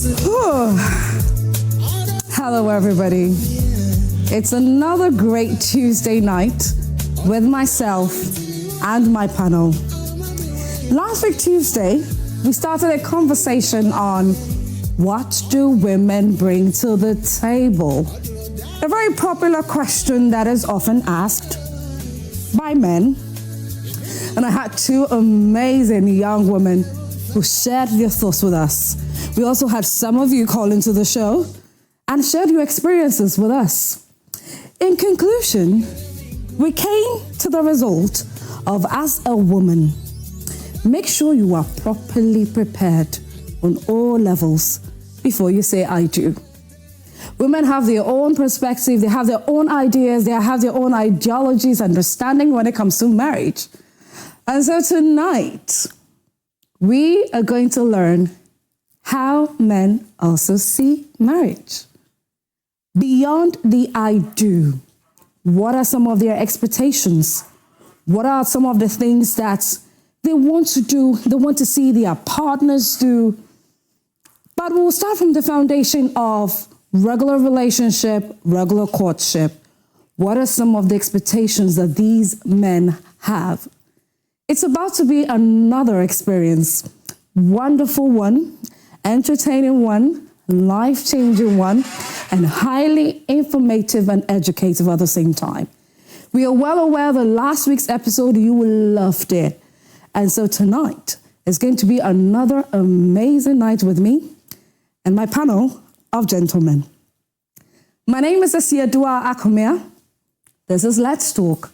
Whew. Hello, everybody. It's another great Tuesday night with myself and my panel. Last week, Tuesday, we started a conversation on what do women bring to the table? A very popular question that is often asked by men. And I had two amazing young women who shared their thoughts with us. We also had some of you call into the show and shared your experiences with us. In conclusion, we came to the result of, as a woman, make sure you are properly prepared on all levels before you say I do. Women have their own perspective, they have their own ideas, they have their own ideologies, understanding when it comes to marriage. And so tonight, we are going to learn how men also see marriage. Beyond the I do, what are some of their expectations? What are some of the things that they want to do, they want to see their partners do? But we'll start from the foundation of regular relationship, regular courtship. What are some of the expectations that these men have? It's about to be another experience. Wonderful one, entertaining one, life-changing one, and highly informative and educative at the same time. We are well aware that last week's episode, you loved it. And so tonight is going to be another amazing night with me and my panel of gentlemen. My name is Patrick Amoako. This is Let's Talk,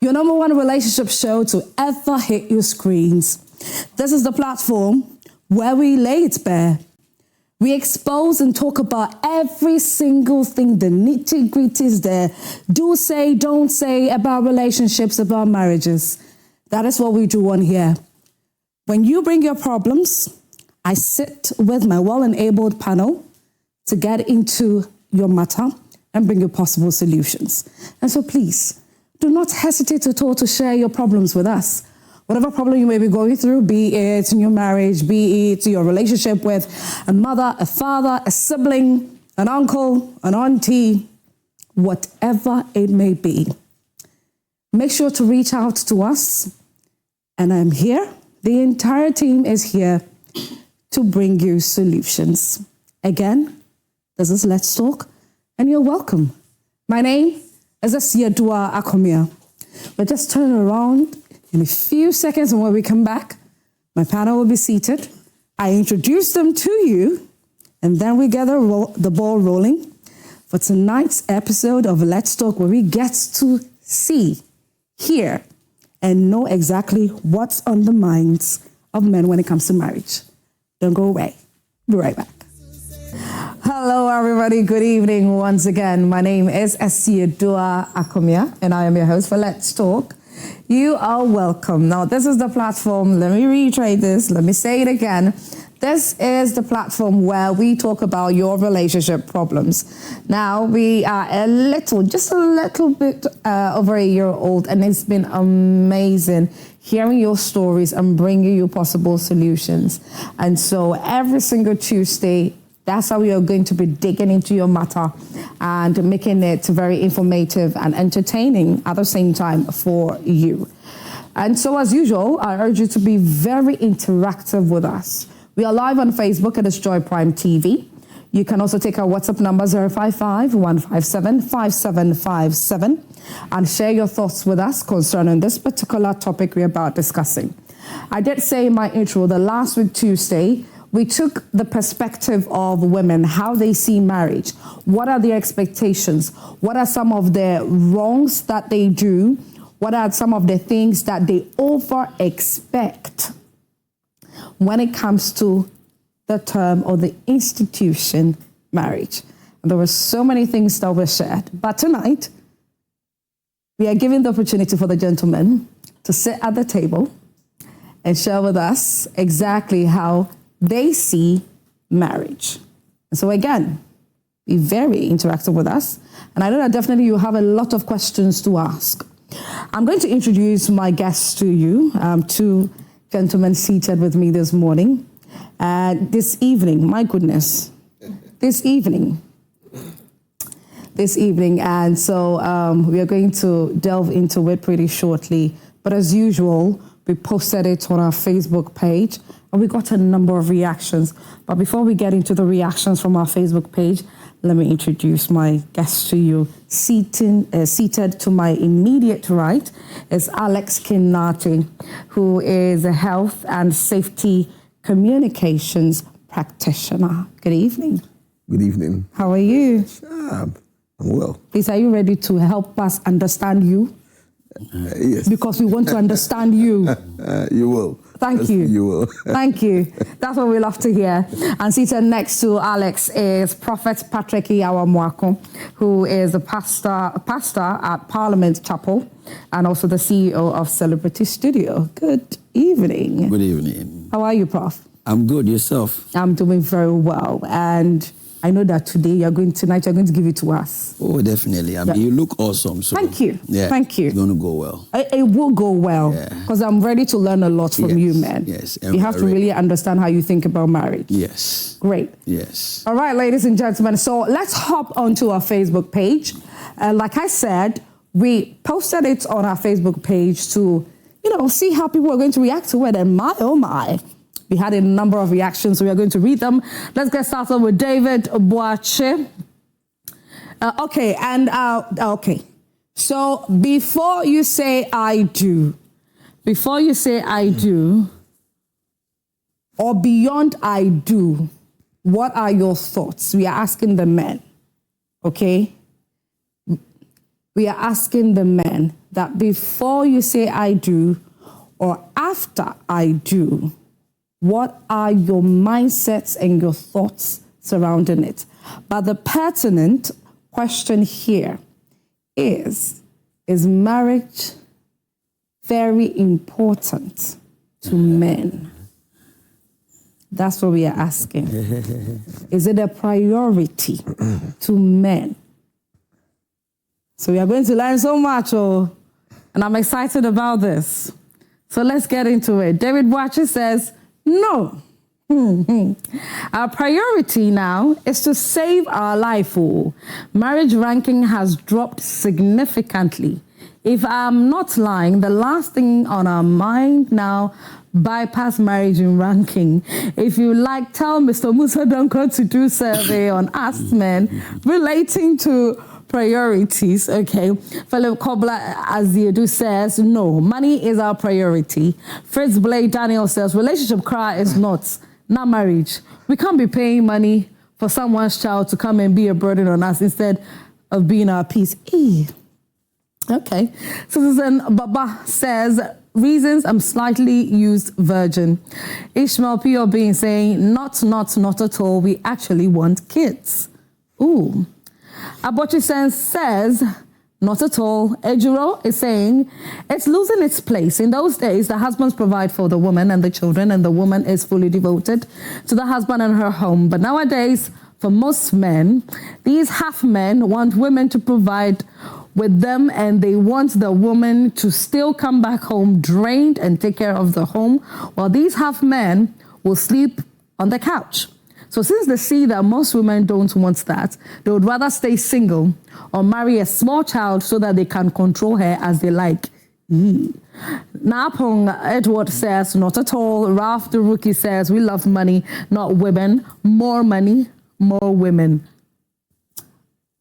your number one relationship show to ever hit your screens. This is the platform where we lay it bare. We expose and talk about every single thing, the nitty-gritties there. Do say, don't say about relationships, about marriages. That is what we do on here. When you bring your problems, I sit with my well-enabled panel to get into your matter and bring you possible solutions. And so please, do not hesitate at all to share your problems with us. Whatever problem you may be going through, be it in your marriage, be it your relationship with a mother, a father, a sibling, an uncle, an auntie, whatever it may be. Make sure to reach out to us. And I'm here. The entire team is here to bring you solutions. Again, this is Let's Talk, and you're welcome. My name is Patrick Amoako. We'll just turn around in a few seconds, and when we come back, my panel will be seated. I introduce them to you, and then we get the ball rolling for tonight's episode of Let's Talk, where we get to see, hear, and know exactly what's on the minds of men when it comes to marriage. Don't go away. Be right back. Hello, everybody. Good evening once again. My name is Patrick Amoako, and I am your host for Let's Talk. You are welcome. Now, this is the platform. Let me reiterate this. Let me say it again. This is the platform where we talk about your relationship problems. Now, we are just a little bit over a year old, and it's been amazing hearing your stories and bringing you possible solutions. And so every single Tuesday, that's how we are going to be digging into your matter and making it very informative and entertaining at the same time for you. And so as usual, I urge you to be very interactive with us. We are live on Facebook at Joy Prime TV. You can also take our WhatsApp number 055-157-5757 and share your thoughts with us concerning this particular topic we're about discussing. I did say in my intro that last week, Tuesday, we took the perspective of women, how they see marriage. What are their expectations? What are some of the wrongs that they do? What are some of the things that they over-expect when it comes to the term or the institution marriage? And there were so many things that were shared. But tonight, we are giving the opportunity for the gentlemen to sit at the table and share with us exactly how they see marriage. And so again, be very interactive with us. And I know that definitely you have a lot of questions to ask. I'm going to introduce my guests to you, two gentlemen seated with me this morning. this evening. My goodness, this evening. And so we are going to delve into it pretty shortly. But as usual, we posted it on our Facebook page, and we got a number of reactions. But before we get into the reactions from our Facebook page, let me introduce my guest to you. Seated to my immediate right is Alex Kinati, who is a health and safety communications practitioner. Good evening. Good evening. How are you? I'm well. Please, are you ready to help us understand you? Yes. Because we want to understand you. You will. Thank you. You will. Thank you. That's what we love to hear. And seated next to Alex is Prophet Patrick Amoako, who is a pastor at Parliament Chapel and also the CEO of Celebrity Studio. Good evening. Good evening. How are you, Prof? I'm good. Yourself? I'm doing very well. And I know that tonight you're going to give it to us. Oh, definitely. I mean, you look awesome. So thank you. Yeah, thank you. It's going to go well. It will go well because I'm ready to learn a lot from you, man. Yes. You have to really understand how you think about marriage. Yes. Great. Yes. All right, ladies and gentlemen. So let's hop onto our Facebook page. Like I said, we posted it on our Facebook page to, see how people are going to react to it. And my, oh my. We had a number of reactions, so we are going to read them. Let's get started with David Boache. Okay. So before you say I do, or beyond I do, what are your thoughts? We are asking the men, okay? We are asking the men that before you say I do, or after I do, what are your mindsets and your thoughts surrounding it? But the pertinent question here is marriage very important to men? That's what we are asking. Is it a priority to men? So we are going to learn so much, and I'm excited about this. So let's get into it. David Boache says, no. Our priority now is to save our life. Marriage ranking has dropped significantly. If I'm not lying, the last thing on our mind now, bypass marriage in ranking. If you like, tell Mr. Musa Duncan to do survey on Ask Men relating to priorities, okay? Philip Kobler Aziedu says, no, money is our priority. Fritz Blade Daniel says, relationship cry is not marriage. We can't be paying money for someone's child to come and be a burden on us instead of being our peace. Okay. Citizen Baba says, reasons I'm slightly used virgin. Ishmael P.O.B. saying, not at all. We actually want kids. Ooh. Abochi says, not at all. Ejiro is saying, it's losing its place. In those days, the husbands provide for the woman and the children, and the woman is fully devoted to the husband and her home. But nowadays, for most men, these half men want women to provide with them, and they want the woman to still come back home drained and take care of the home, while these half men will sleep on the couch. So since they see that most women don't want that, they would rather stay single or marry a small child so that they can control her as they like. Napong Edward says, not at all. Ralph the Rookie says, we love money, not women. More money, more women.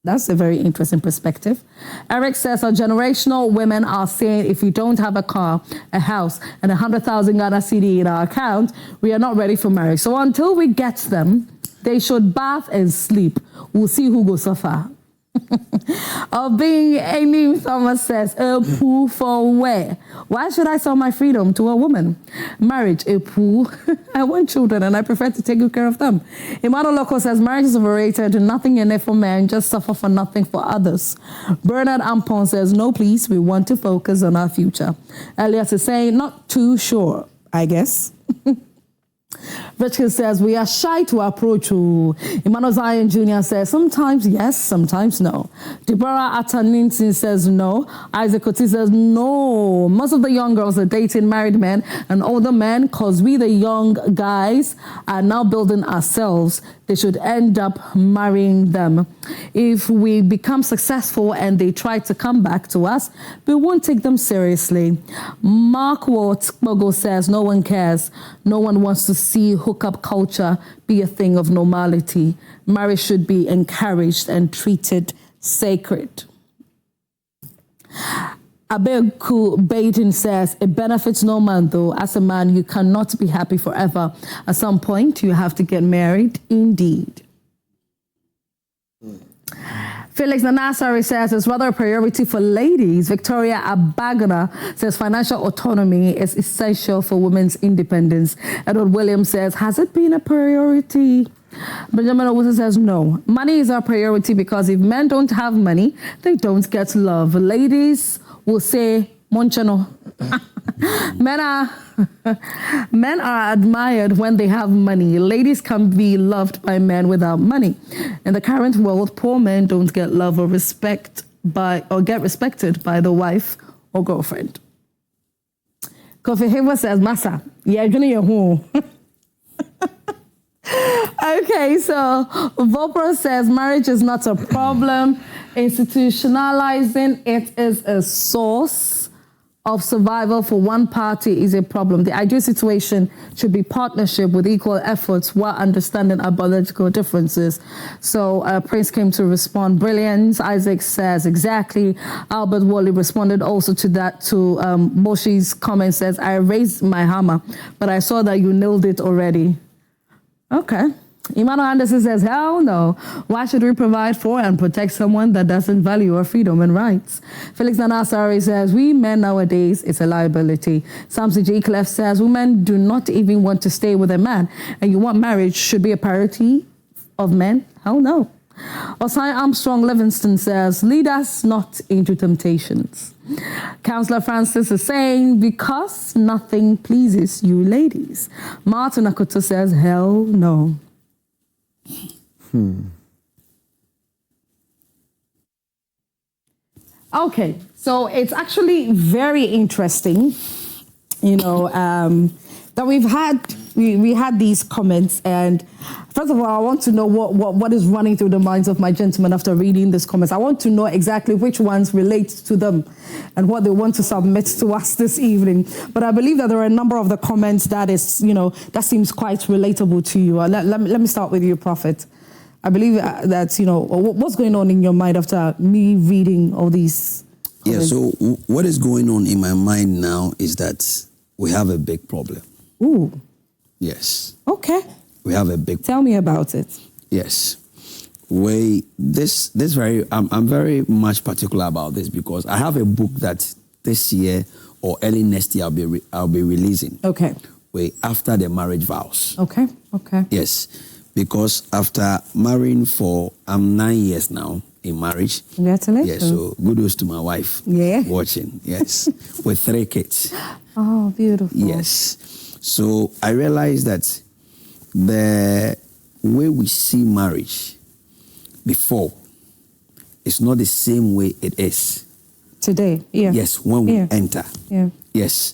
That's a very interesting perspective. Eric says, our generational women are saying if we don't have a car, a house, and 100,000 Ghana cedi in our account, we are not ready for marriage. So until we get them, they should bath and sleep. We'll see who goes suffer. Of being Amy Thomas says, a poo for where? Why should I sell my freedom to a woman? Marriage, a poo. I want children and I prefer to take good care of them. Emmanuel Loco says, marriage is overrated, nothing in it for men, just suffer for nothing for others. Bernard Ampon says, no please, we want to focus on our future. Elias is saying, not too sure, I guess. Richard says, we are shy to approach. Emmanuel Zion Jr. says, sometimes yes, sometimes no. Deborah Atanintin says no. Isaac Oti says no. Most of the young girls are dating married men and older men because we, the young guys, are now building ourselves. They should end up marrying them. If we become successful and they try to come back to us, we won't take them seriously. Mark Bogo says, no one cares. No one wants to see hookup culture be a thing of normality. Marriage should be encouraged and treated sacred. Abeku Baden says, it benefits no man though. As a man, you cannot be happy forever. At some point, you have to get married indeed. Felix Nanasari says it's rather a priority for ladies. Victoria Abagana says financial autonomy is essential for women's independence. Edward Williams says, has it been a priority? Benjamin Owusu says no. Money is our priority because if men don't have money, they don't get love. Ladies will say, Monchano. Men are admired when they have money. Ladies can be loved by men without money. In the current world, poor men don't get love or get respected by the wife or girlfriend. Kofi Haver says, Massa, yeah, gonna your home. Okay, so Vopra says marriage is not a problem. Institutionalizing it is a source of survival for one party is a problem. The ideal situation should be partnership with equal efforts while understanding our biological differences. So Prince came to respond. Brilliant. Isaac says exactly. Albert Wally responded also to that, to Moshi's comment, says, I raised my hammer, but I saw that you nailed it already. Okay. Emmanuel Anderson says, hell no. Why should we provide for and protect someone that doesn't value our freedom and rights? Felix Nanasari says, we men nowadays, it's a liability. Samson J. Clef says, women do not even want to stay with a man. And you want marriage should be a priority of men? Hell no. Osai Armstrong Livingston says, lead us not into temptations. Councillor Francis is saying, because nothing pleases you ladies. Martin Akoto says, hell no. Okay, so it's actually very interesting, that we've had we had these comments, and first of all, I want to know what is running through the minds of my gentlemen after reading these comments. I want to know exactly which ones relate to them and what they want to submit to us this evening. But I believe that there are a number of the comments that is, that seems quite relatable to you. Let me start with you, Prophet. I believe that, what's going on in your mind after me reading all these comments? Yeah, so what is going on in my mind now is that we have a big problem. Ooh. Yes. Okay. We have a big. Tell me about it. Yes. I'm very much particular about this because I have a book that this year or early next year I'll be releasing. Okay. After the marriage vows. Okay. Okay. Yes. Because after marrying for 9 years now in marriage. Congratulations. Yes, so kudos to my wife. Yeah. Watching. Yes. With 3 kids. Oh, beautiful. Yes. So I realized that the way we see marriage before is not the same way it is today. Yeah. Yes, when we enter. Yeah. Yes.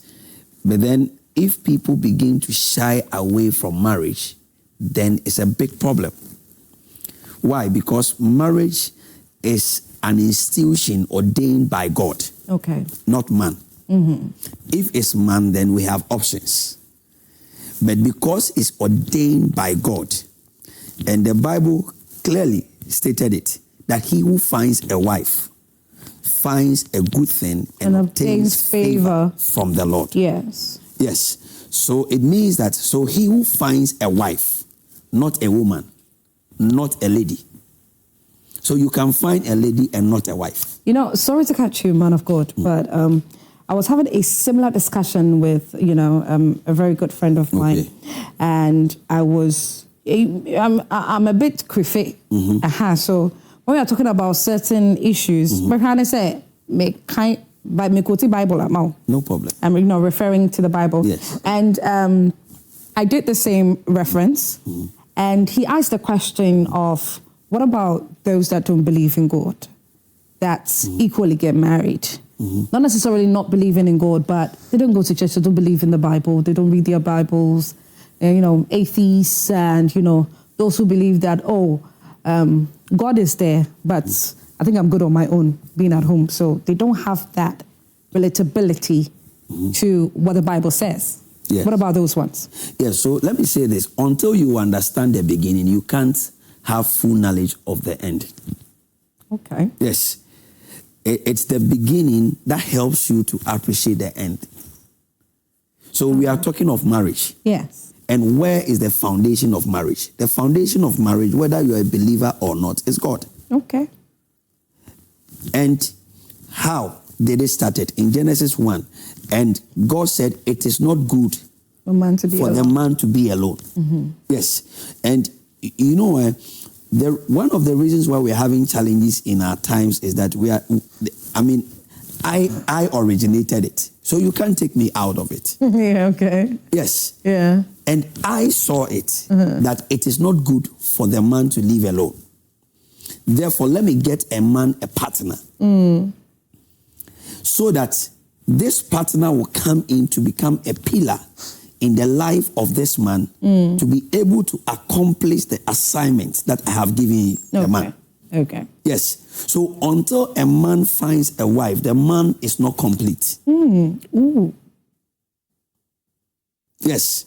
But then if people begin to shy away from marriage, then it's a big problem. Why? Because marriage is an institution ordained by God. Okay. Not man. Mm-hmm. If it's man, then we have options. But because it's ordained by God, and the Bible clearly stated it, that he who finds a wife finds a good thing and obtains favor from the Lord. Yes. Yes. So it means that, so he who finds a wife, not a woman, not a lady. So you can find a lady and not a wife. Sorry to catch you, man of God, but I was having a similar discussion with, a very good friend of mine, and I'm a bit creepy. Mm-hmm. So when we are talking about certain issues, but how I say, by me quote Bible, no problem. I'm referring to the Bible. Yes. And I did the same reference, and he asked the question of, what about those that don't believe in God, that equally get married? Not necessarily not believing in God, but they don't go to church, they don't believe in the Bible, they don't read their Bibles, and, atheists and, those who believe that, God is there, but I think I'm good on my own being at home. So they don't have that relatability to what the Bible says. Yes. What about those ones? Yes, so let me say this. Until you understand the beginning, you can't have full knowledge of the end. Okay. Yes. It's the beginning that helps you to appreciate the end. So we are talking of marriage. Yes. And where is the foundation of marriage? The foundation of marriage, whether you're a believer or not, is God. Okay. And how did it start it? In Genesis 1. And God said, it is not good For the man to be alone. Yes. And one of the reasons why we're having challenges in our times is that I originated it. So you can't take me out of it. Yeah, okay. Yes. Yeah. And I saw it, that it is not good for the man to live alone. Therefore, let me get a man a partner. So that this partner will come in to become a pillar in the life of this man to be able to accomplish the assignment that I have given the man. Okay. Yes. So until a man finds a wife, the man is not complete. Ooh. Yes.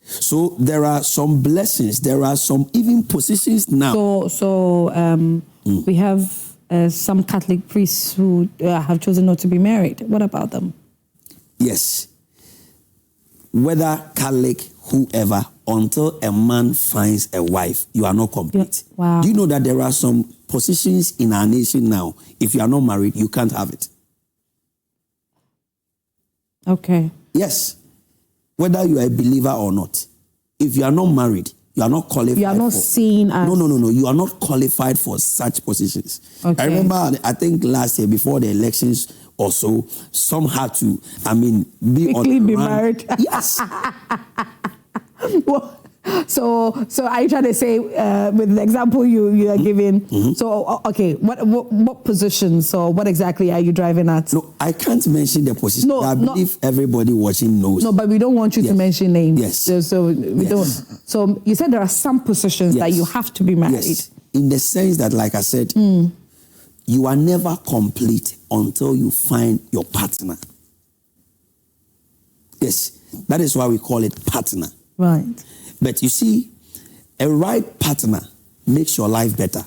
So there are some blessings. There are some even positions now. So we have some Catholic priests who have chosen not to be married. What about them? Yes. Whether Catholic, whoever, until a man finds a wife, you are not complete. Yeah. Wow. Do you know that there are some positions in our nation now, if you are not married, you can't have it? Okay. Yes. Whether you are a believer or not, if you are not married, you are not qualified. You are not seen as... No. You are not qualified for such positions. Okay. I remember, I think last year, before the elections or so, some had to, be quickly on be run. married. Yes. Well, so are you trying to say, with the example you are giving, so, okay, what positions or what exactly are you driving at? No, I can't mention the position. No, I believe everybody watching knows. No, but we don't want you to mention names. Yes. So we don't. So you said there are some positions that you have to be married. Yes. In the sense that, like I said, you are never complete until you find your partner. Yes. That is why we call it partner. Right. But you see, a right partner makes your life better.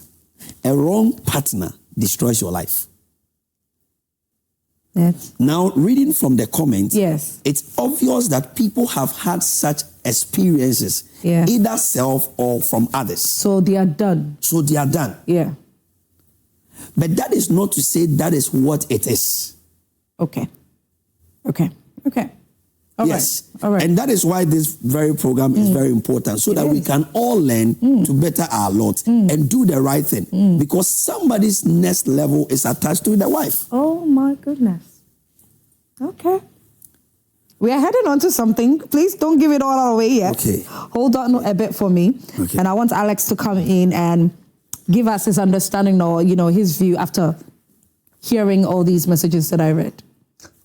A wrong partner destroys your life. Yes. Now, reading from the comments, yes, it's obvious that people have had such experiences, either self or from others. So they are done. Yeah. But that is not to say that is what it is. Okay. Yes. All right. And that is why this very program is very important, so that we can all learn to better our lot and do the right thing. Because somebody's next level is attached to the wife. Oh my goodness. Okay. We are heading on to something. Please don't give it all away yet. Okay. Hold on a bit for me. Okay. And I want Alex to come in and give us his understanding or, his view after hearing all these messages that I read.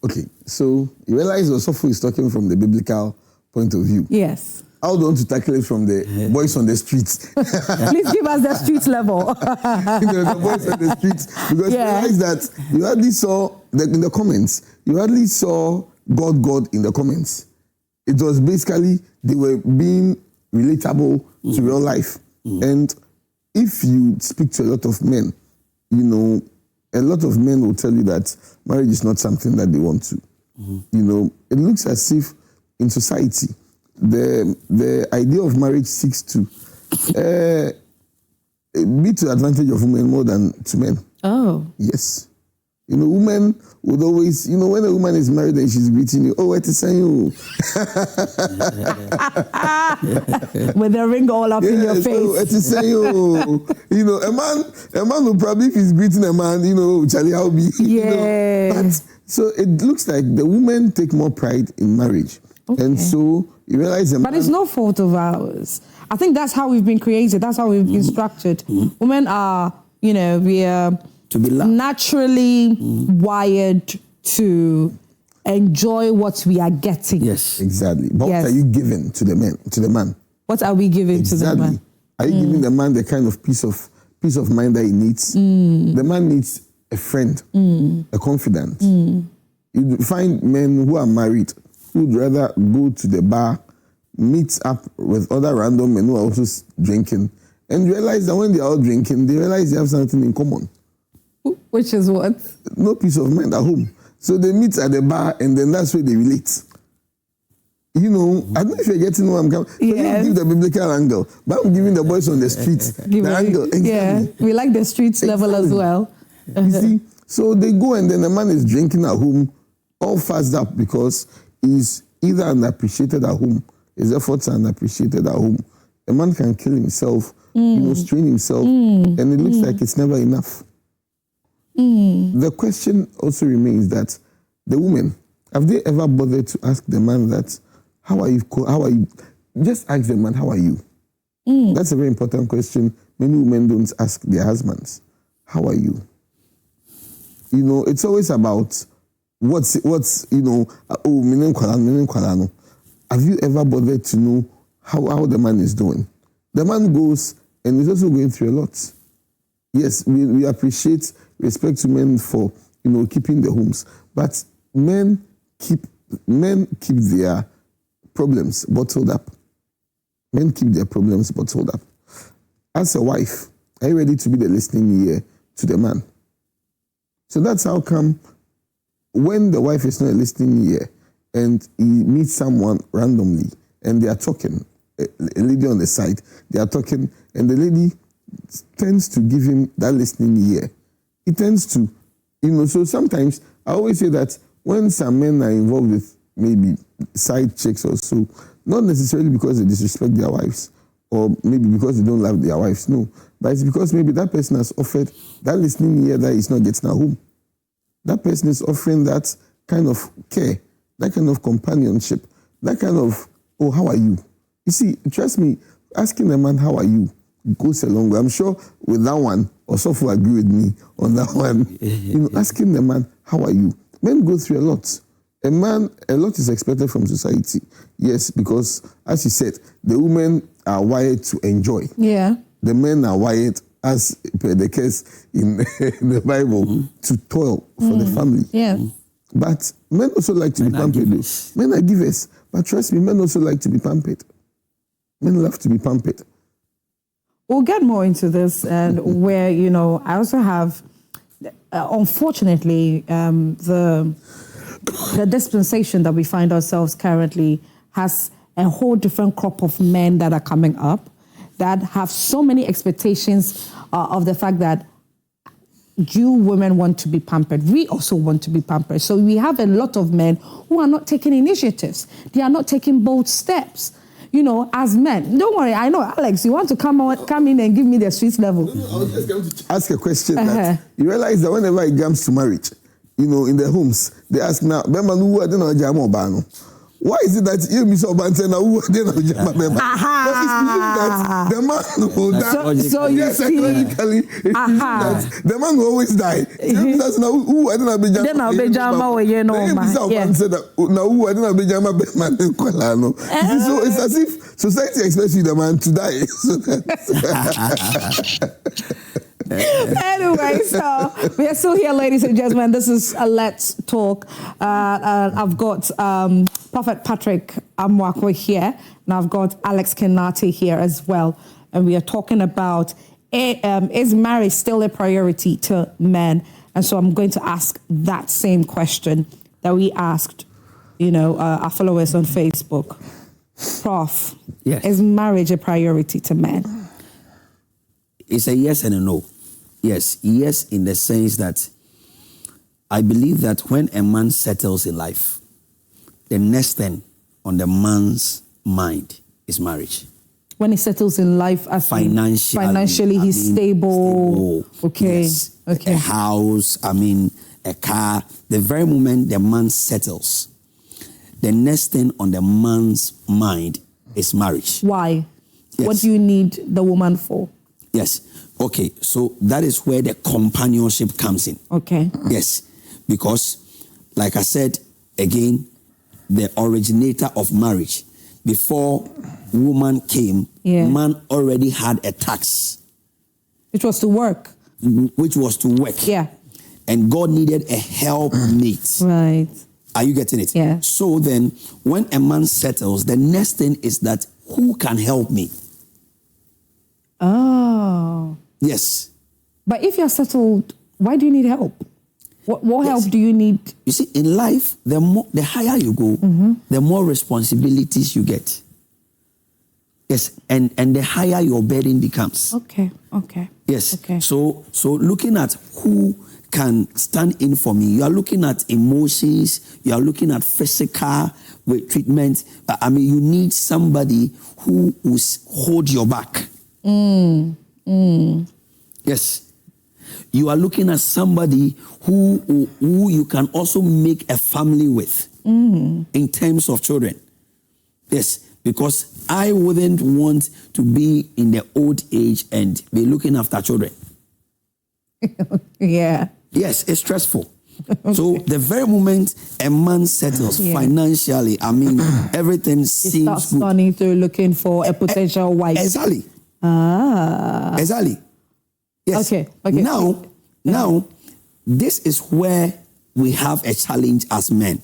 Okay, so you realize Osofo is talking from the biblical point of view. Yes. How do you want to tackle it from the boys on the streets? Please give us the street level. The boys on the streets. Because you realize that you hardly saw, in the comments, you hardly saw God in the comments. It was basically, they were being relatable to real life. And if you speak to a lot of men, a lot of men will tell you that marriage is not something that they want to. It looks as if in society, the idea of marriage seeks to be to the advantage of women more than to men. Oh. Yes. Women would always, when a woman is married and she's greeting you, oh, what is saying you? With the ring all up in your face. Oh, what is saying you? A man will probably, if he's greeting a man, Charlie, how be? Yeah. But so it looks like the women take more pride in marriage. Okay. And so you realize But it's no fault of ours. I think that's how we've been created. That's how we've been structured. Women are, we are to be loved, naturally wired to enjoy what we are getting. yes, exactly. But Yes. what are you giving to the man? What are we giving to the man? Are you giving the man the kind of peace of mind that he needs? The man needs a friend, a confidant. You find men who are married who would rather go to the bar, meet up with other random men who are also drinking, and realize that when they are all drinking, they realize they have something in common. Which is what? No peace of mind at home. So they meet at the bar, and then that's where they relate. I don't know if you're getting what I'm coming. Yes. Give the biblical angle, but I'm giving the boys on the streets the angle. Exactly. Yeah, we like the streets level as well. You see, so they go and then the man is drinking at home, all fussed up because he's either unappreciated at home, his efforts are unappreciated at home. A man can kill himself, strain himself, and it looks like it's never enough. The question also remains that the women, have they ever bothered to ask the man that, how are you? Just ask the man, how are you? That's a very important question. Many women don't ask their husbands, how are you? It's always about what's meaning kwalano. Have you ever bothered to know how the man is doing? The man goes and he's also going through a lot. Yes, we appreciate respect to men for keeping the homes, but men keep their problems bottled up. Men keep their problems bottled up. As a wife, are you ready to be the listening ear to the man? So that's how come when the wife is not a listening ear and he meets someone randomly and they are talking, a lady on the side, they are talking, and the lady tends to give him that listening ear. He tends to, so sometimes I always say that when some men are involved with maybe side chicks or so, not necessarily because they disrespect their wives or maybe because they don't love their wives, no, but it's because maybe that person has offered that listening ear that he's not getting at home. That person is offering that kind of care, that kind of companionship, that kind of, oh, how are you? You see, trust me, asking a man, how are you, goes a long way. I'm sure with that one, Osofo agree with me on that one. Asking the man, how are you? Men go through a lot. A lot is expected from society. Yes, because as you said, the women are wired to enjoy. Yeah. The men are wired, as per the case in the Bible, to toil for the family. Yeah. But men also like to be pampered. Men are givers. But trust me, men also like to be pampered. Men love to be pampered. We'll get more into this, and where, I also have, unfortunately, the dispensation that we find ourselves currently has a whole different crop of men that are coming up that have so many expectations of the fact that you women want to be pampered. We also want to be pampered. So we have a lot of men who are not taking initiatives. They are not taking bold steps. As men. Don't worry, I know, Alex, you want to come in and give me the street level. I was just going to ask a question that you realize that whenever it comes to marriage, in the homes, they ask now, why is it that you miss up and say now who then because it's believed that the man will die. So you see, that the man will always die. That's now who I don't know. Then I'll be jama or you know man. Now who I don't know be jama man. So it's as if society expects you the man to die. So anyway, so we are still here, ladies and gentlemen. This is a Let's Talk. I've got Prophet Patrick Amoako here, and I've got Alex Kenati here as well. And we are talking about, is marriage still a priority to men? And so I'm going to ask that same question that we asked, our followers on Facebook. Prof, yes. Is marriage a priority to men? It's a yes and a no. Yes in the sense that I believe that when a man settles in life, the next thing on the man's mind is marriage. When he settles in life, as financially he's stable. Okay. Yes. Okay. A house, a car. The very moment the man settles, the next thing on the man's mind is marriage. Why? Yes. What do you need the woman for? Yes. Okay, so that is where the companionship comes in. Okay. Yes, because like I said again, the originator of marriage, before woman came, man already had a tax. Which was to work. Which was to work. Yeah. And God needed a helpmate. Right. Are you getting it? Yeah. So then, when a man settles, the next thing is that, who can help me? Oh. Yes. But if you're settled, why do you need help? What help do you need? You see, in life, the higher you go, the more responsibilities you get. Yes, and the higher your burden becomes. Okay. Yes. Okay. So looking at who can stand in for me, you are looking at emotions, you are looking at physical with treatment. I mean, you need somebody who will hold your back. Yes. You are looking at somebody who you can also make a family with in terms of children. Yes, because I wouldn't want to be in the old age and be looking after children. Yeah. Yes, it's stressful. So the very moment a man settles financially, I mean, everything seems starts good. turning to looking for a potential wife. Exactly. Ah. Exactly. Yes. Okay. Now, this is where we have a challenge as men.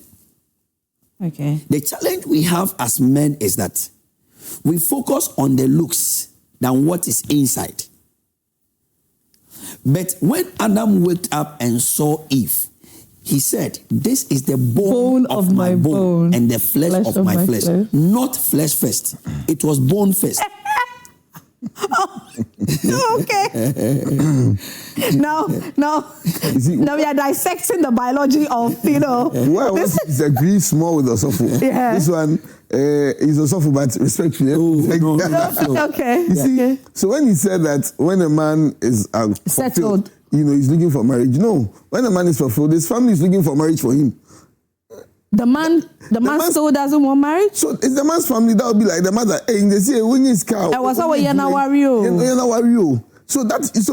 Okay. The challenge we have as men is that we focus on the looks than what is inside. But when Adam waked up and saw Eve, he said, "This is the bone of my bone and the flesh of my flesh." Not flesh first. It was bone first. Okay. Now we are dissecting the biology of, Well, I want to disagree small with Osofo. Yeah. This one is Osofo, but respectfully. Okay. You see, so when he said that when a man is settled, he's looking for marriage. No, when a man is fulfilled, his family is looking for marriage for him. The man still doesn't want marriage? So it's the man's family that will be like the mother. Hey, they say when he's cow. So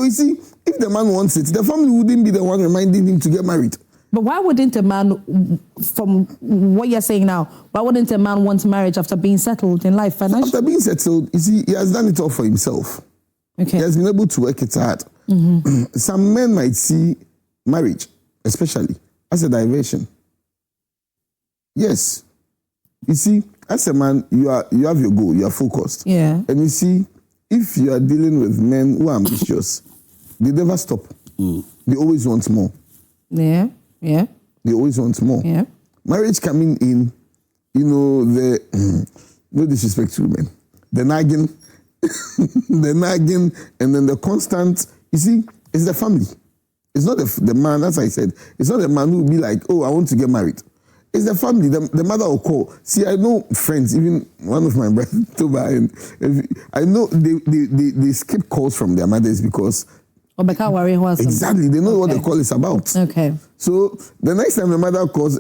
you see, if the man wants it, the family wouldn't be the one reminding him to get married. But why wouldn't a man, from what you're saying now, why wouldn't a man want marriage after being settled in life financially? After being settled, you see, he has done it all for himself. Okay. He has been able to work it hard. Some men might see marriage, especially, as a diversion. Yes. You see, as a man, you have your goal, you are focused. Yeah. And you see, if you are dealing with men who are ambitious, they never stop. They always want more. Yeah. They always want more. Yeah. Marriage coming in, the no disrespect to women, the nagging, and then the constant. You see, it's the family. It's not the man. As I said, it's not the man who will be like, "Oh, I want to get married." It's the family. The mother will call. See, I know friends. Even one of my brothers, Toba, and I know they skip calls from their mothers because. Exactly, they know what the call is about. Okay. So the next time the mother calls,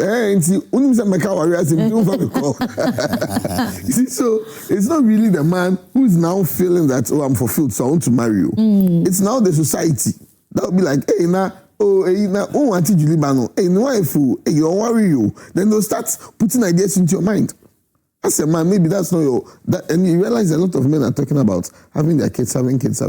you see, so it's not really the man who is now feeling that, oh, I'm fulfilled, so I want to marry you. It's now the society that will be like, Auntie Julibano, no wife, you don't worry you. Then they'll start putting ideas into your mind. As a man, maybe that's not and you realize a lot of men are talking about having their kids, having kids.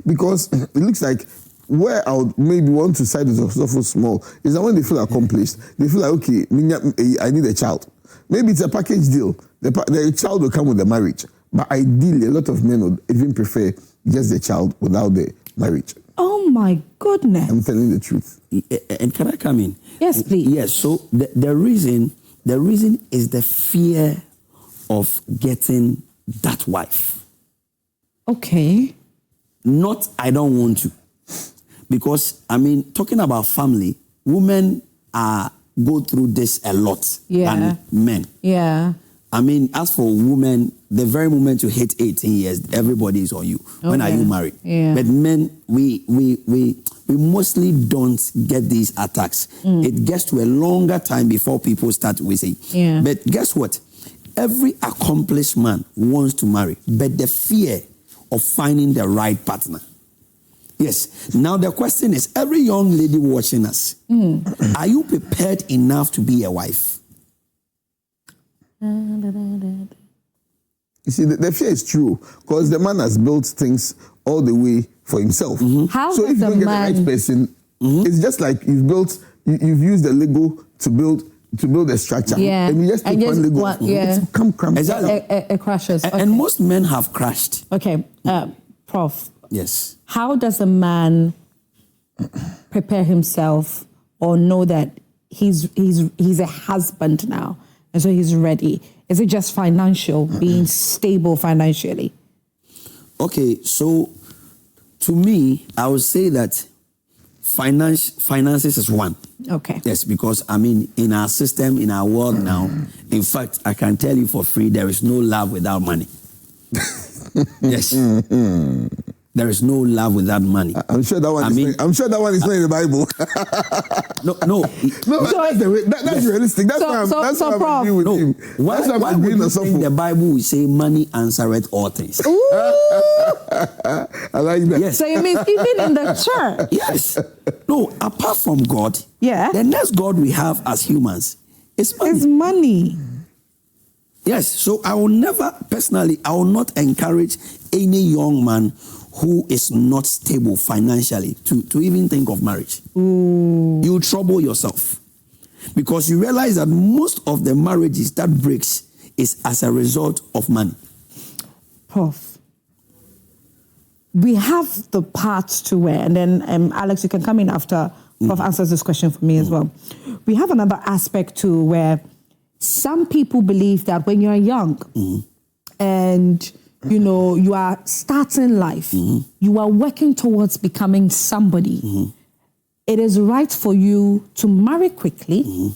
Because it looks like where I would maybe want to side with so small is that when they feel accomplished, they feel like, okay, I need a child. Maybe it's a package deal. The child will come with the marriage. But ideally, a lot of men would even prefer just the child without the marriage. Oh my goodness. I'm telling the truth. And can I come in? Yes, please. Yes, so the reason is the fear of getting that wife. Okay. Not I don't want to. Because, talking about family, women go through this a lot than men. Yeah. As for women, the very moment you hit 18 years, everybody is on you. Okay. When are you married? Yeah. But men, we we mostly don't get these attacks. It gets to a longer time before people start whistling. Yeah. But guess what? Every accomplished man wants to marry, but the fear of finding the right partner. Yes. Now the question is, every young lady watching us, are you prepared enough to be a wife? You see, the fear is true because the man has built things all the way for himself. How so if you does a don't get man- the right person, it's just like you've used the Lego to build a structure. Yeah. And you just take one Lego, it's come cramped. Exactly. It crashes. Okay. And most men have crashed. Okay, Prof. Yes. How does a man prepare himself or know that he's a husband now and so he's ready? Is it just financial, being stable financially? Okay, so to me, I would say that finances is one. Okay. Yes, because I mean, in our system, in our world now, in fact, I can tell you for free, there is no love without money. Yes. There is no love without money. I'm sure that one. I'm sure that one is not in the Bible. No. That's the way. That's realistic. That's why I'm agreeing with him. Why would you think the Bible will say money answereth all things? I like that. Yes. So it means even in the church. Yes. No, apart from God, the next God we have as humans is money. It's money. Yes. So I will not encourage any young man who is not stable financially to even think of marriage. You trouble yourself because you realize that most of the marriages that breaks is as a result of money. Prof, we have the part to where, and then Alex, you can come in after Prof answers this question for me as well. We have another aspect too where some people believe that when you're young and you are starting life, you are working towards becoming somebody. It is right for you to marry quickly.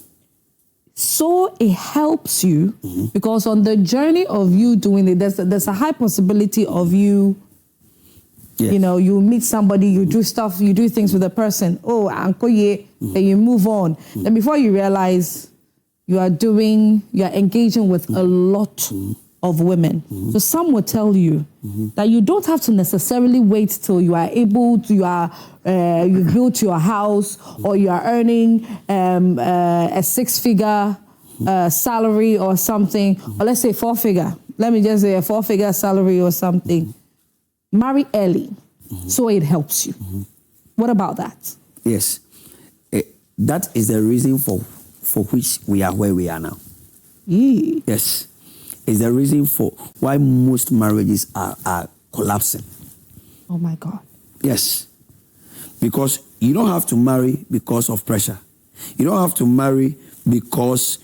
So it helps you because on the journey of you doing it, there's a high possibility of you, you meet somebody, you do stuff, you do things with a person. Oh, Uncle Ye, then you move on. Then before you realize you are engaging with a lot of women. So some will tell you that you don't have to necessarily wait till you are able to, you've built your house or you are earning a six-figure salary or something, or let's say four-figure. Let me just say a four-figure salary or something. Marry early so it helps you. What about that? Yes. That is the reason for which we are where we are now. Yes. Is the reason for why most marriages are collapsing. Oh my God. Yes. Because you don't have to marry because of pressure. You don't have to marry because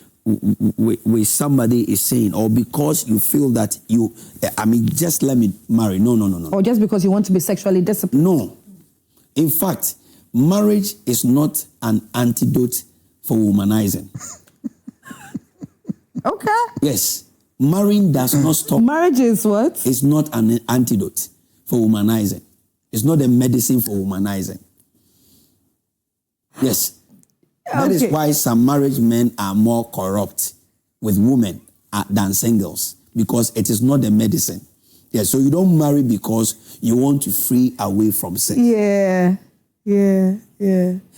somebody is saying, or because you feel that just let me marry. No. Or just because you want to be sexually disciplined. No. In fact, marriage is not an antidote for womanizing. Okay. Yes. Marrying does not stop. Marriage is what? It's not an antidote for womanizing. It's not a medicine for womanizing. Yes. That is why some married men are more corrupt with women than singles, because it is not a medicine. Yeah, so you don't marry because you want to free away from sex. Yeah.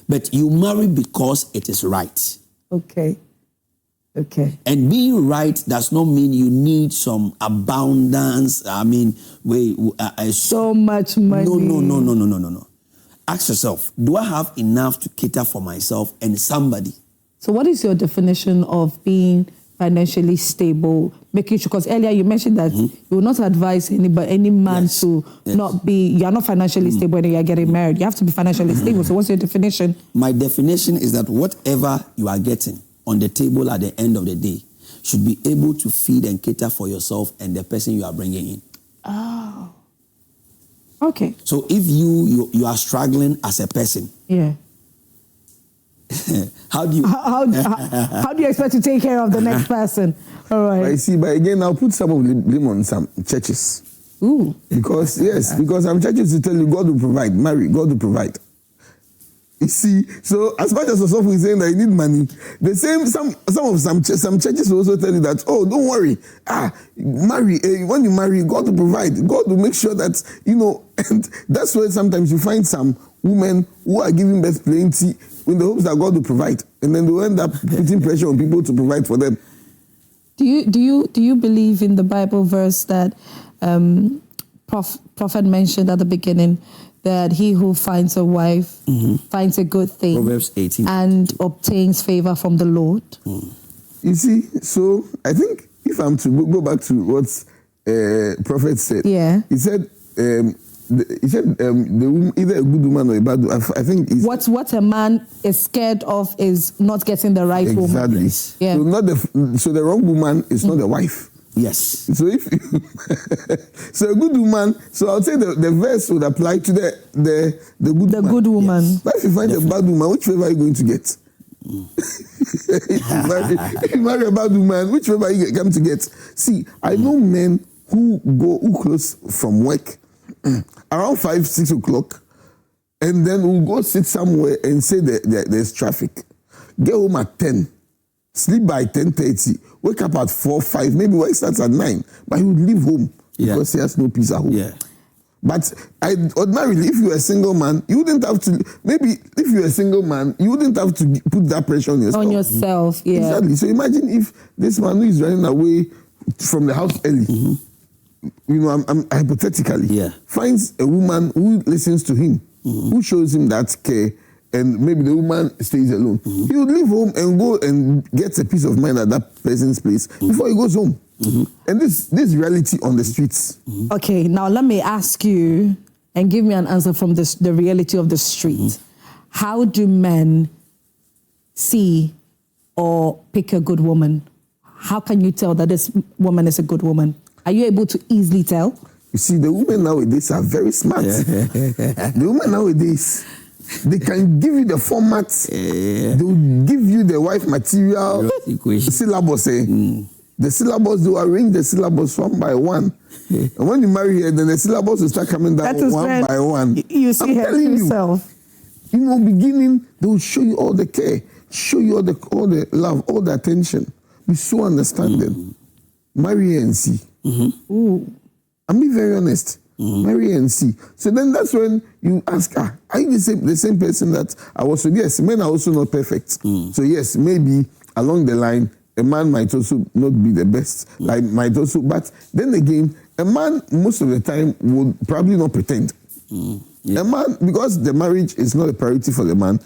But you marry because it is right. Okay. And being right does not mean you need some abundance. So much money. No. Ask yourself, do I have enough to cater for myself and somebody? So what is your definition of being financially stable? Making sure, because earlier you mentioned that you will not advise any man to not be, you are not financially stable when you are getting married. You have to be financially stable. So what's your definition? My definition is that whatever you are getting on the table at the end of the day should be able to feed and cater for yourself and the person you are bringing in. Oh. Okay. So if you are struggling as a person, how do you expect to take care of the next person? All right. I see, but again, I'll put some of them on some churches. Ooh. Because some churches will tell you God will provide, marry, God will provide. You see, so as much as Osofo is saying that you need money, the same some churches will also tell you that, oh, don't worry, marry. When you marry, God will provide. God will make sure that, and that's where sometimes you find some women who are giving birth plenty in the hopes that God will provide, and then they will end up putting pressure on people to provide for them. Do you believe in the Bible verse that Prophet mentioned at the beginning, that he who finds a wife finds a good thing, Proverbs 18, and obtains favor from the Lord? You see, so I think if I'm to go back to what Prophet said, he said, the woman, either a good woman or a bad woman. I think it's what a man is scared of is not getting the right woman. Exactly. Yeah. So the wrong woman is not the wife. Yes. So if so a good woman, so I would say the verse would apply to the good woman. Yes. But if you find a bad woman, which favor are you going to get? if you marry a bad woman, which favor are you come to get? See, I know men who close from work around 5-6 o'clock, and then will go sit somewhere and say that there's traffic. Get home at 10. Sleep by 10:30, wake up at 4-5, maybe work starts at 9, but he would leave home because he has no peace at home. Yeah. But ordinarily, if you were a single man, you wouldn't have to, maybe if you were a single man, you wouldn't have to put that pressure on yourself. On yourself, yeah. Exactly. So imagine if this man who is running away from the house early, I'm hypothetically, finds a woman who listens to him, who shows him that care, and maybe the woman stays alone. He would leave home and go and get a peace of mind at that person's place before he goes home. And this reality on the streets. Okay, now let me ask you and give me an answer from the reality of the street. How do men see or pick a good woman? How can you tell that this woman is a good woman? Are you able to easily tell? You see, the women nowadays are very smart. The women nowadays, they can give you the format. They will give you the wife material, syllabus. The syllabus, they will arrange the syllabus one by one. And when you marry her, then the syllabus will start coming down one by one. You see her yourself. Beginning, they will show you all the care, show you all the love, all the attention. Be so understanding. Marry her and see. I'm being very honest. Marry and see. So then that's when you ask, are you the same person that I was with? Yes, men are also not perfect. So yes, maybe along the line, a man might also not be the best. But then again, a man most of the time would probably not pretend. A man, because the marriage is not a priority for the man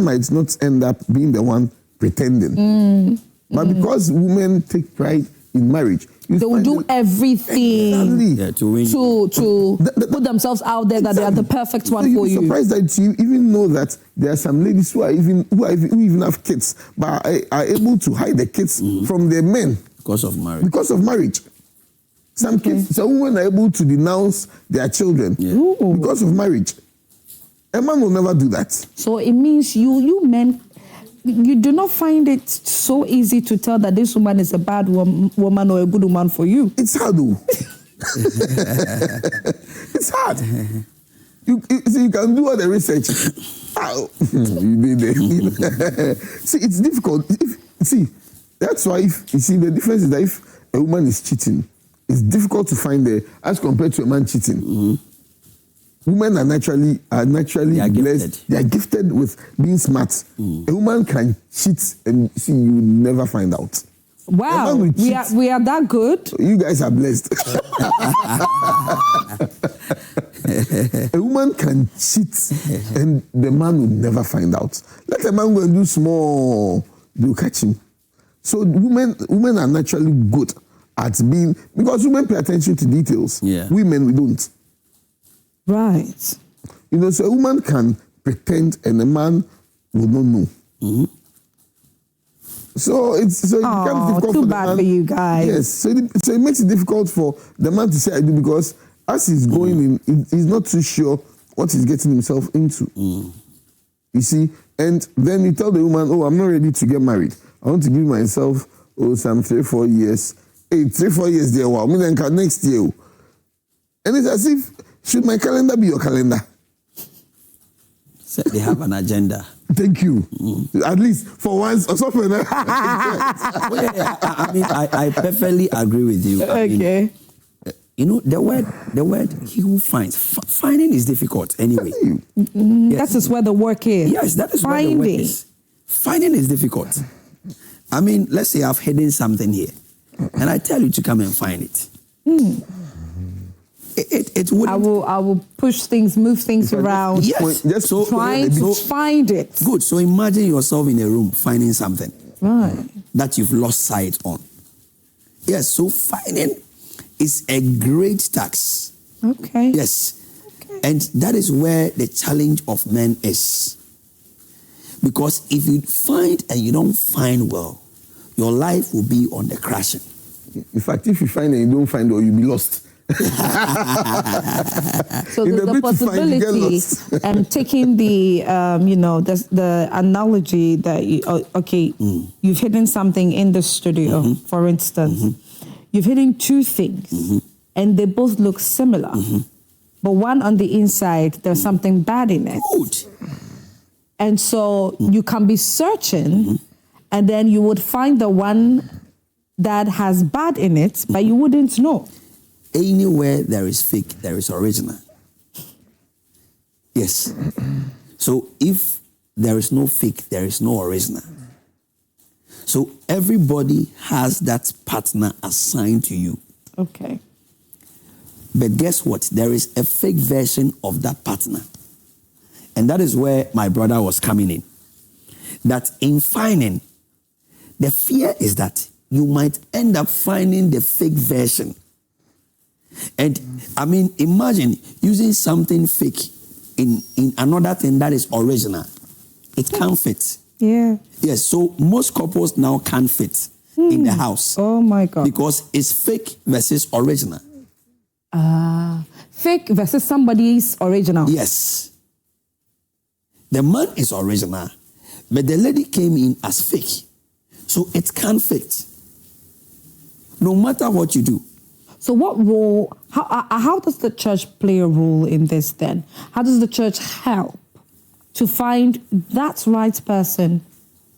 might not end up being the one pretending. But because women take pride in marriage, they will do everything to put themselves out there that they are the perfect one for you. I'm surprised that you even know that there are some ladies who even have kids, but are able to hide the kids from their men because of marriage. Some women are able to denounce their children because of marriage. A man will never do that. So it means you men, you do not find it so easy to tell that this woman is a bad woman or a good woman for you. It's hard, though. It's hard. You can do all the research. See, it's difficult. That's why the difference is that if a woman is cheating, it's difficult to find her as compared to a man cheating. Women are naturally blessed. They are gifted with being smart. A woman can cheat and you will never find out. Wow, we are that good. You guys are blessed. A woman can cheat and the man will never find out. Let a man go and do small, they'll catch him. So women are naturally good at being, because women pay attention to details. Women, we don't. Right. So a woman can pretend and a man will not know. So it becomes difficult too for bad the man. For you guys. Yes, so it makes it difficult for the man to say I do, because as he's going in, he's not too sure what he's getting himself into. You see, and then you tell the woman, I'm not ready to get married. I want to give myself some 3-4 years. 3-4 years there, wow. I mean, next year. And it's as if, should my calendar be your calendar? So they have an agenda. Thank you. At least for once, or something. I perfectly agree with you. Okay. The word he who finds. Finding is difficult anyway. Yes. That is where the work is. Yes, that is where the work is. Finding is difficult. Let's say I've hidden something here, and I tell you to come and find it. It wouldn't. I will push things, move things around. Yes. Just trying to find it. Good. So imagine yourself in a room finding something. Right. That you've lost sight on. Yes. So finding is a great task. Okay. Yes. Okay. And that is where the challenge of men is. Because if you find and you don't find well, your life will be on the crashing. In fact, if you find and you don't find well, you'll be lost. So there's the possibility, and taking the the analogy that you've hidden something in the studio, for instance, you've hidden two things, and they both look similar, but one on the inside there's something bad in it. Good. And so you can be searching, and then you would find the one that has bad in it, but you wouldn't know. Anywhere there is fake, there is original. Yes. So if there is no fake, there is no original. So everybody has that partner assigned to you. Okay. But guess what? There is a fake version of that partner. And that is where my brother was coming in. That in finding, the fear is that you might end up finding the fake version. And imagine using something fake in another thing that is original. It can't fit. Yeah. Yes, so most couples now can't fit in the house. Oh my God. Because it's fake versus original. Fake versus somebody's original. Yes. The man is original, but the lady came in as fake. So it can't fit. No matter what you do. So what role, how does the church play a role in this then? How does the church help to find that right person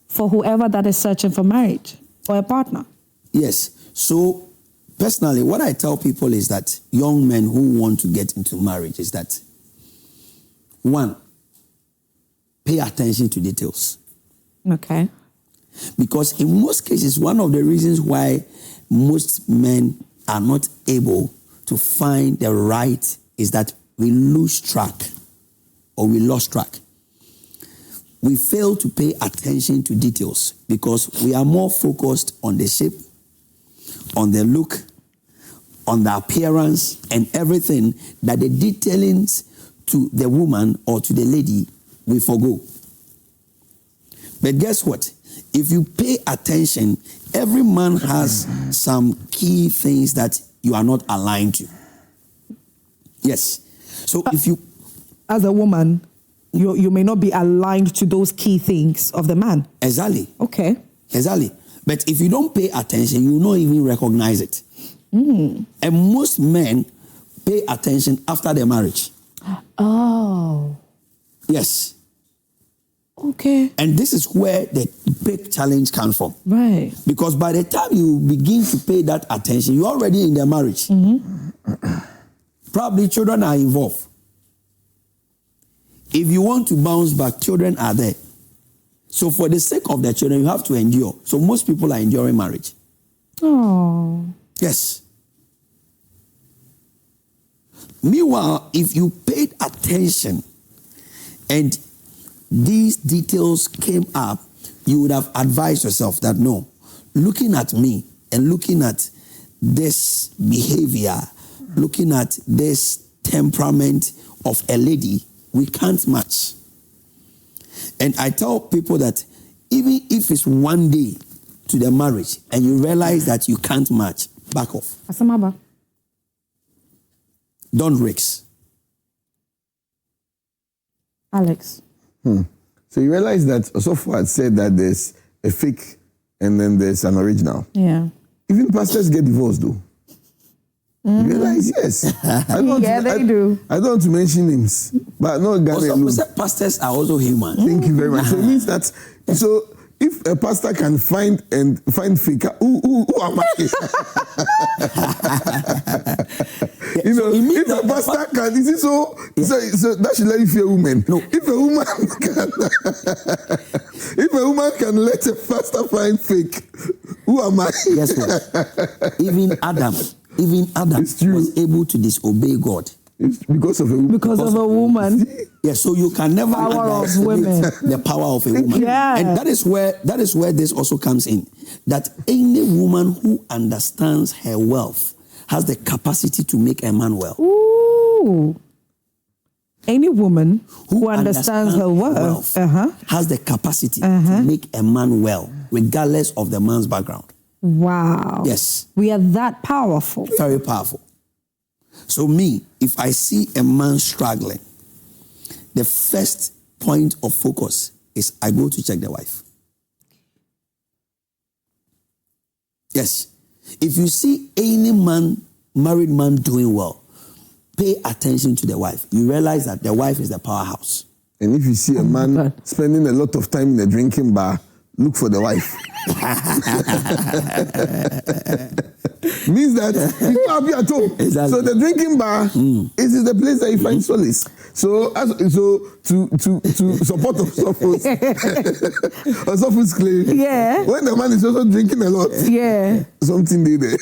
for whoever that is searching for marriage or a partner? Yes. So personally, what I tell people is that young men who want to get into marriage is that, one, pay attention to details. Okay. Because in most cases, one of the reasons why most men are not able to find the right is that we lose track or we lost track. We fail to pay attention to details because we are more focused on the shape, on the look, on the appearance and everything that the detailings to the woman or to the lady we forgo. But guess what? If you pay attention, every man has some key things that you are not aligned to. Yes. So if you... As a woman, you may not be aligned to those key things of the man. Exactly. Okay. Exactly. But if you don't pay attention, you will not even recognize it. And most men pay attention after their marriage. Oh. Yes. Okay. And this is where the big challenge comes from. Right. Because by the time you begin to pay that attention, you're already in the marriage. Probably children are involved. If you want to bounce back, children are there. So for the sake of the children, you have to endure. So most people are enduring marriage. Oh. Yes. Meanwhile, if you paid attention and these details came up, you would have advised yourself that no, looking at me and looking at this behavior, looking at this temperament of a lady, we can't match. And I tell people that even if it's one day to the marriage and you realize that you can't match, back off. Asamaba. Don't risk. Alex. So you realize that Osofo had said that there's a fake and then there's an original. Yeah. Even pastors get divorced though. You realize, yes. I don't do. I don't want to mention names, but not Ghana alone. Pastors are also human. Thank you very much. So it means that, so if a pastor can find fake, who am I? You know, if a pastor can, is it so that should let you fear women. No. If a woman can let a pastor find fake, who am I? Guess what? Even Adam was able to disobey God. It's because of a woman. Because of a woman. Yes, so you can never underestimate the power of a woman. Yeah. And that is where this also comes in. That any woman who understands her wealth has the capacity to make a man well. Ooh. Any woman who understands her wealth has the capacity to make a man well, regardless of the man's background. Wow. Yes. We are that powerful. Very powerful. So me, if I see a man struggling, the first point of focus is I go to check the wife. Yes. If you see any married man doing well, pay attention to the wife. You realize that the wife is the powerhouse. And if you see a man spending a lot of time in a drinking bar, look for the wife. Means that he's not happy at home. Exactly. So the drinking bar is the place that you find solace. So to support Osopho's claim, when the man is also drinking a lot, something they there.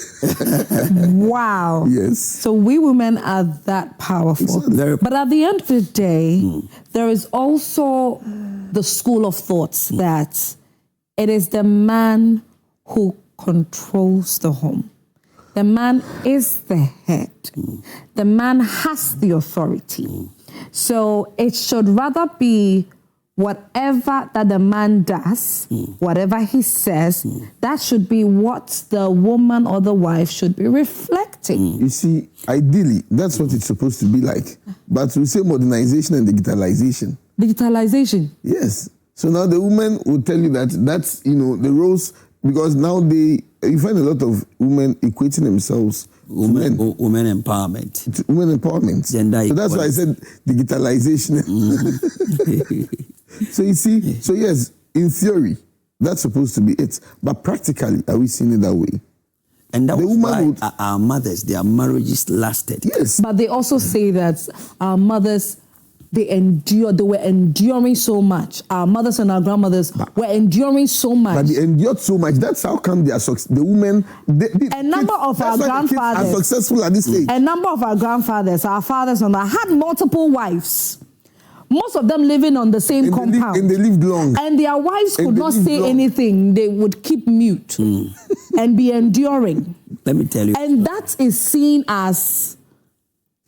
Wow. Yes. So we women are that powerful. But at the end of the day, there is also the school of thoughts that it is the man who controls the home. The man is the head. The man has the authority. So it should rather be whatever that the man does, whatever he says, that should be what the woman or the wife should be reflecting. You see, ideally, that's what it's supposed to be like. But we say modernization and digitalization. Digitalization? Yes. So now the woman will tell you that's, the roles, because now you find a lot of women equating themselves women empowerment. Women empowerment. Gender so that's why I said digitalization. So you see, so yes, in theory, that's supposed to be it. But practically, are we seeing it that way? And that was why our mothers, their marriages lasted. Yes. But they also say that our mothers, they were enduring so much. Our mothers and our grandmothers were enduring so much. But they endured so much. That's how come they are the women. A number of our grandfathers are successful at this stage. A number of our grandfathers, our fathers, and I had multiple wives. Most of them living on the same compound. And they lived long. And their wives could not say anything. They would keep mute and be enduring. Let me tell you. And that is seen as,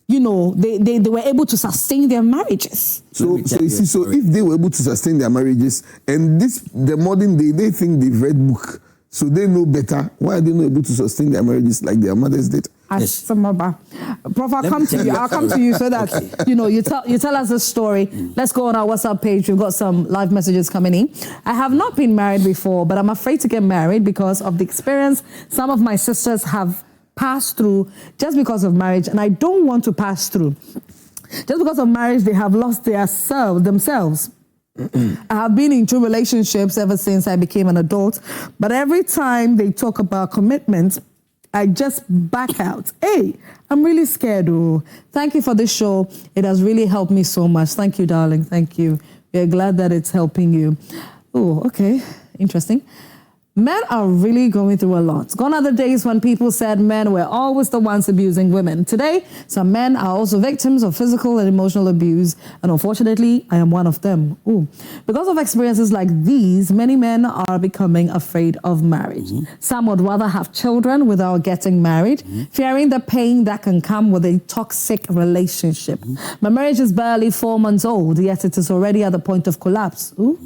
they were able to sustain their marriages. So if they were able to sustain their marriages, and the modern day, they think they've read book, so they know better, why are they not able to sustain their marriages like their mothers did? Yes. Prof, I'll come to you. I'll come to you so that, you tell us a story. Let's go on our WhatsApp page. We've got some live messages coming in. I have not been married before, but I'm afraid to get married because of the experience some of my sisters have passed through just because of marriage, and I don't want to pass through. Just because of marriage, they have lost themselves. I have been in 2 relationships ever since I became an adult, but every time they talk about commitment, I just back out. Hey, I'm really scared. Oh, thank you for this show. It has really helped me so much. Thank you, darling. Thank you. We're glad that it's helping you. Oh, okay. Interesting. Men are really going through a lot. Gone are the days when people said men were always the ones abusing women. Today, some men are also victims of physical and emotional abuse, and unfortunately, I am one of them. Ooh. Because of experiences like these, many men are becoming afraid of marriage. Some would rather have children without getting married, fearing the pain that can come with a toxic relationship. My marriage is barely 4 months old, yet it is already at the point of collapse. Ooh.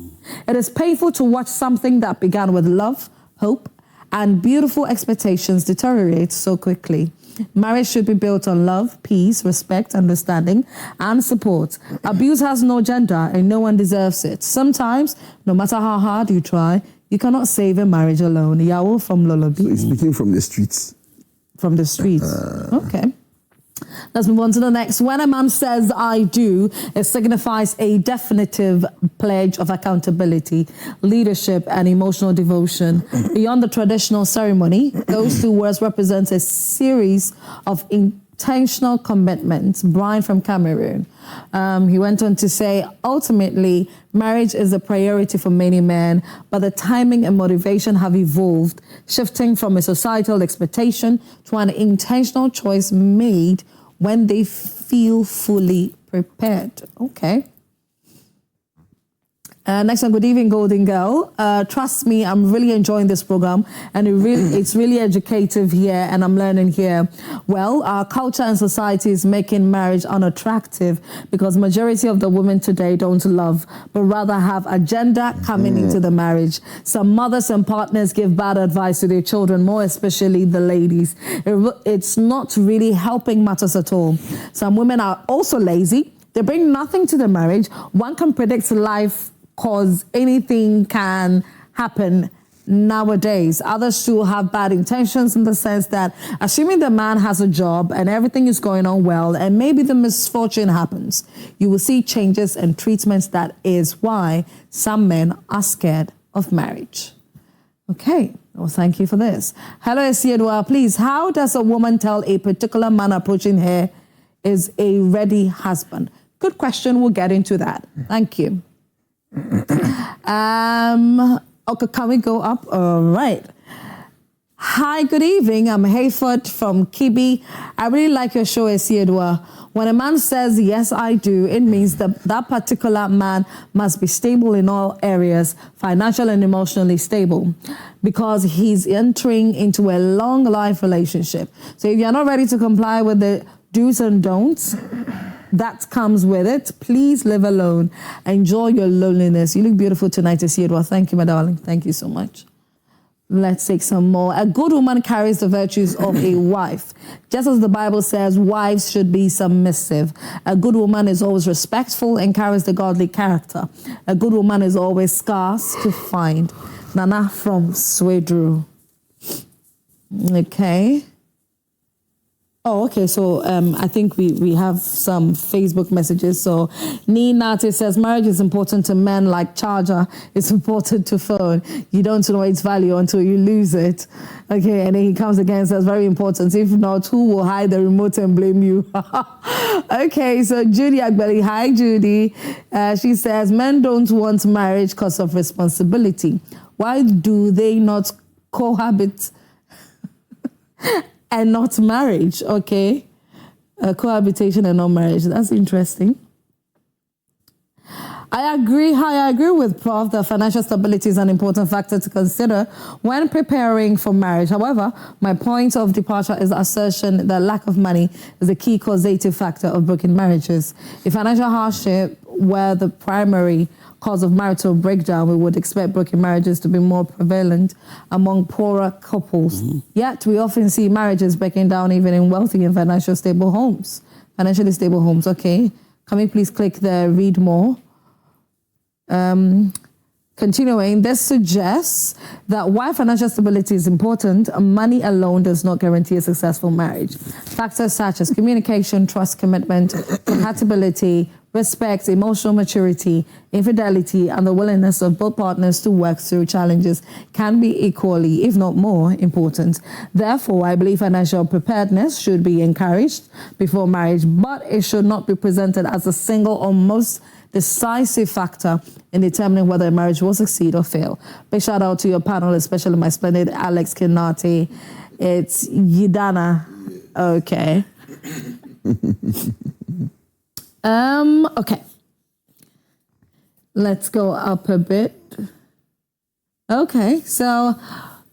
It is painful to watch something that began with love, hope, and beautiful expectations deteriorate so quickly. Marriage should be built on love, peace, respect, understanding, and support. Abuse has no gender, and no one deserves it. Sometimes, no matter how hard you try, you cannot save a marriage alone. Yawo from Lolobi. So he's speaking from the streets. from the streets. Okay. Let's move on to the next. When a man says I do, it signifies a definitive pledge of accountability, leadership, and emotional devotion. Beyond the traditional ceremony, those two words represent a series of intentional commitments. Brian from Cameroon. He went on to say, ultimately, marriage is a priority for many men, but the timing and motivation have evolved, shifting from a societal expectation to an intentional choice made when they feel fully prepared. Okay. Next one, good evening, Golden Girl. Trust me, I'm really enjoying this program, and it's really educative here, and I'm learning here. Well, our culture and society is making marriage unattractive because majority of the women today don't love, but rather have agenda coming into the marriage. Some mothers and partners give bad advice to their children, more especially the ladies. It's not really helping matters at all. Some women are also lazy. They bring nothing to the marriage. One can predict life because anything can happen nowadays. Others too have bad intentions in the sense that assuming the man has a job and everything is going on well and maybe the misfortune happens, you will see changes and treatments. That is why some men are scared of marriage. Okay, well, thank you for this. Hello, Esiedwa, please, how does a woman tell a particular man approaching her is a ready husband? Good question, we'll get into that. Thank you. Okay, can we go up? All right. Hi, good evening. I'm Hayford from Kibi. I really like your show, Esiedwa. When a man says, yes, I do, it means that particular man must be stable in all areas, financial and emotionally stable, because he's entering into a long life relationship. So if you're not ready to comply with the do's and don'ts that comes with it, please live alone. Enjoy your loneliness. You look beautiful tonight, Esiedwa. Thank you, my darling. Thank you so much. Let's take some more. A good woman carries the virtues of a wife. Just as the Bible says, wives should be submissive. A good woman is always respectful and carries the godly character. A good woman is always scarce to find. Nana from Swedru. Okay. Oh, okay. So I think we have some Facebook messages. So Ninati says, marriage is important to men like charger. It's important to phone. You don't know its value until you lose it. Okay. And then he comes again and says, very important. If not, who will hide the remote and blame you? Okay. So Judy Agbeli. Hi, Judy. She says, men don't want marriage because of responsibility. Why do they not cohabit and not marriage? Okay. Cohabitation and not marriage. That's interesting. I agree with Prof that financial stability is an important factor to consider when preparing for marriage. However, my point of departure is the assertion that lack of money is a key causative factor of broken marriages. If financial hardship were the primary cause of marital breakdown, we would expect broken marriages to be more prevalent among poorer couples. Mm-hmm. Yet, we often see marriages breaking down even in wealthy and financially stable homes. Financially stable homes, okay. Can we please click the read more? Continuing, this suggests that while financial stability is important, money alone does not guarantee a successful marriage. Factors such as communication, trust, commitment, compatibility, respect, emotional maturity, infidelity, and the willingness of both partners to work through challenges can be equally, if not more, important. Therefore, I believe financial preparedness should be encouraged before marriage, but it should not be presented as a single or most decisive factor in determining whether a marriage will succeed or fail. Big shout out to your panel, especially my splendid Alex Kinati. It's Yidana. Okay. Okay. Let's go up a bit. Okay, so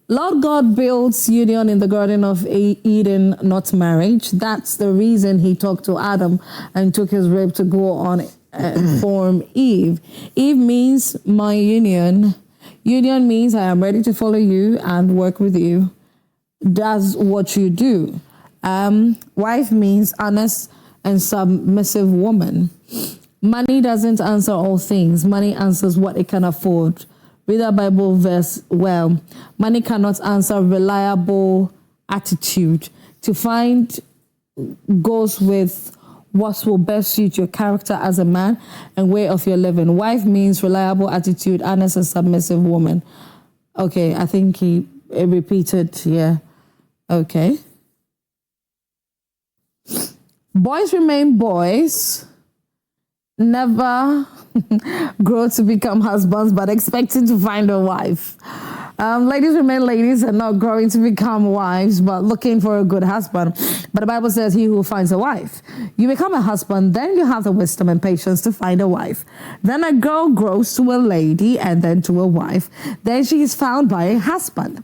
Lord God builds union in the Garden of Eden, not marriage. That's the reason he talked to Adam and took his rib to go on and form Eve. Eve means my union. Union means I am ready to follow you and work with you. That's what you do. Wife means honest and submissive woman. Money doesn't answer all things. Money answers what it can afford. Read that Bible verse well. Money cannot answer reliable attitude, to find goes with what will best suit your character as a man and way of your living. Wife means reliable attitude, honest and submissive woman. Okay, I think he repeated, yeah. Okay. Boys remain boys, never grow to become husbands, but expecting to find a wife. Ladies remain ladies and not growing to become wives, but looking for a good husband. But the Bible says he who finds a wife. You become a husband, then you have the wisdom and patience to find a wife. Then a girl grows to a lady and then to a wife. Then she is found by a husband.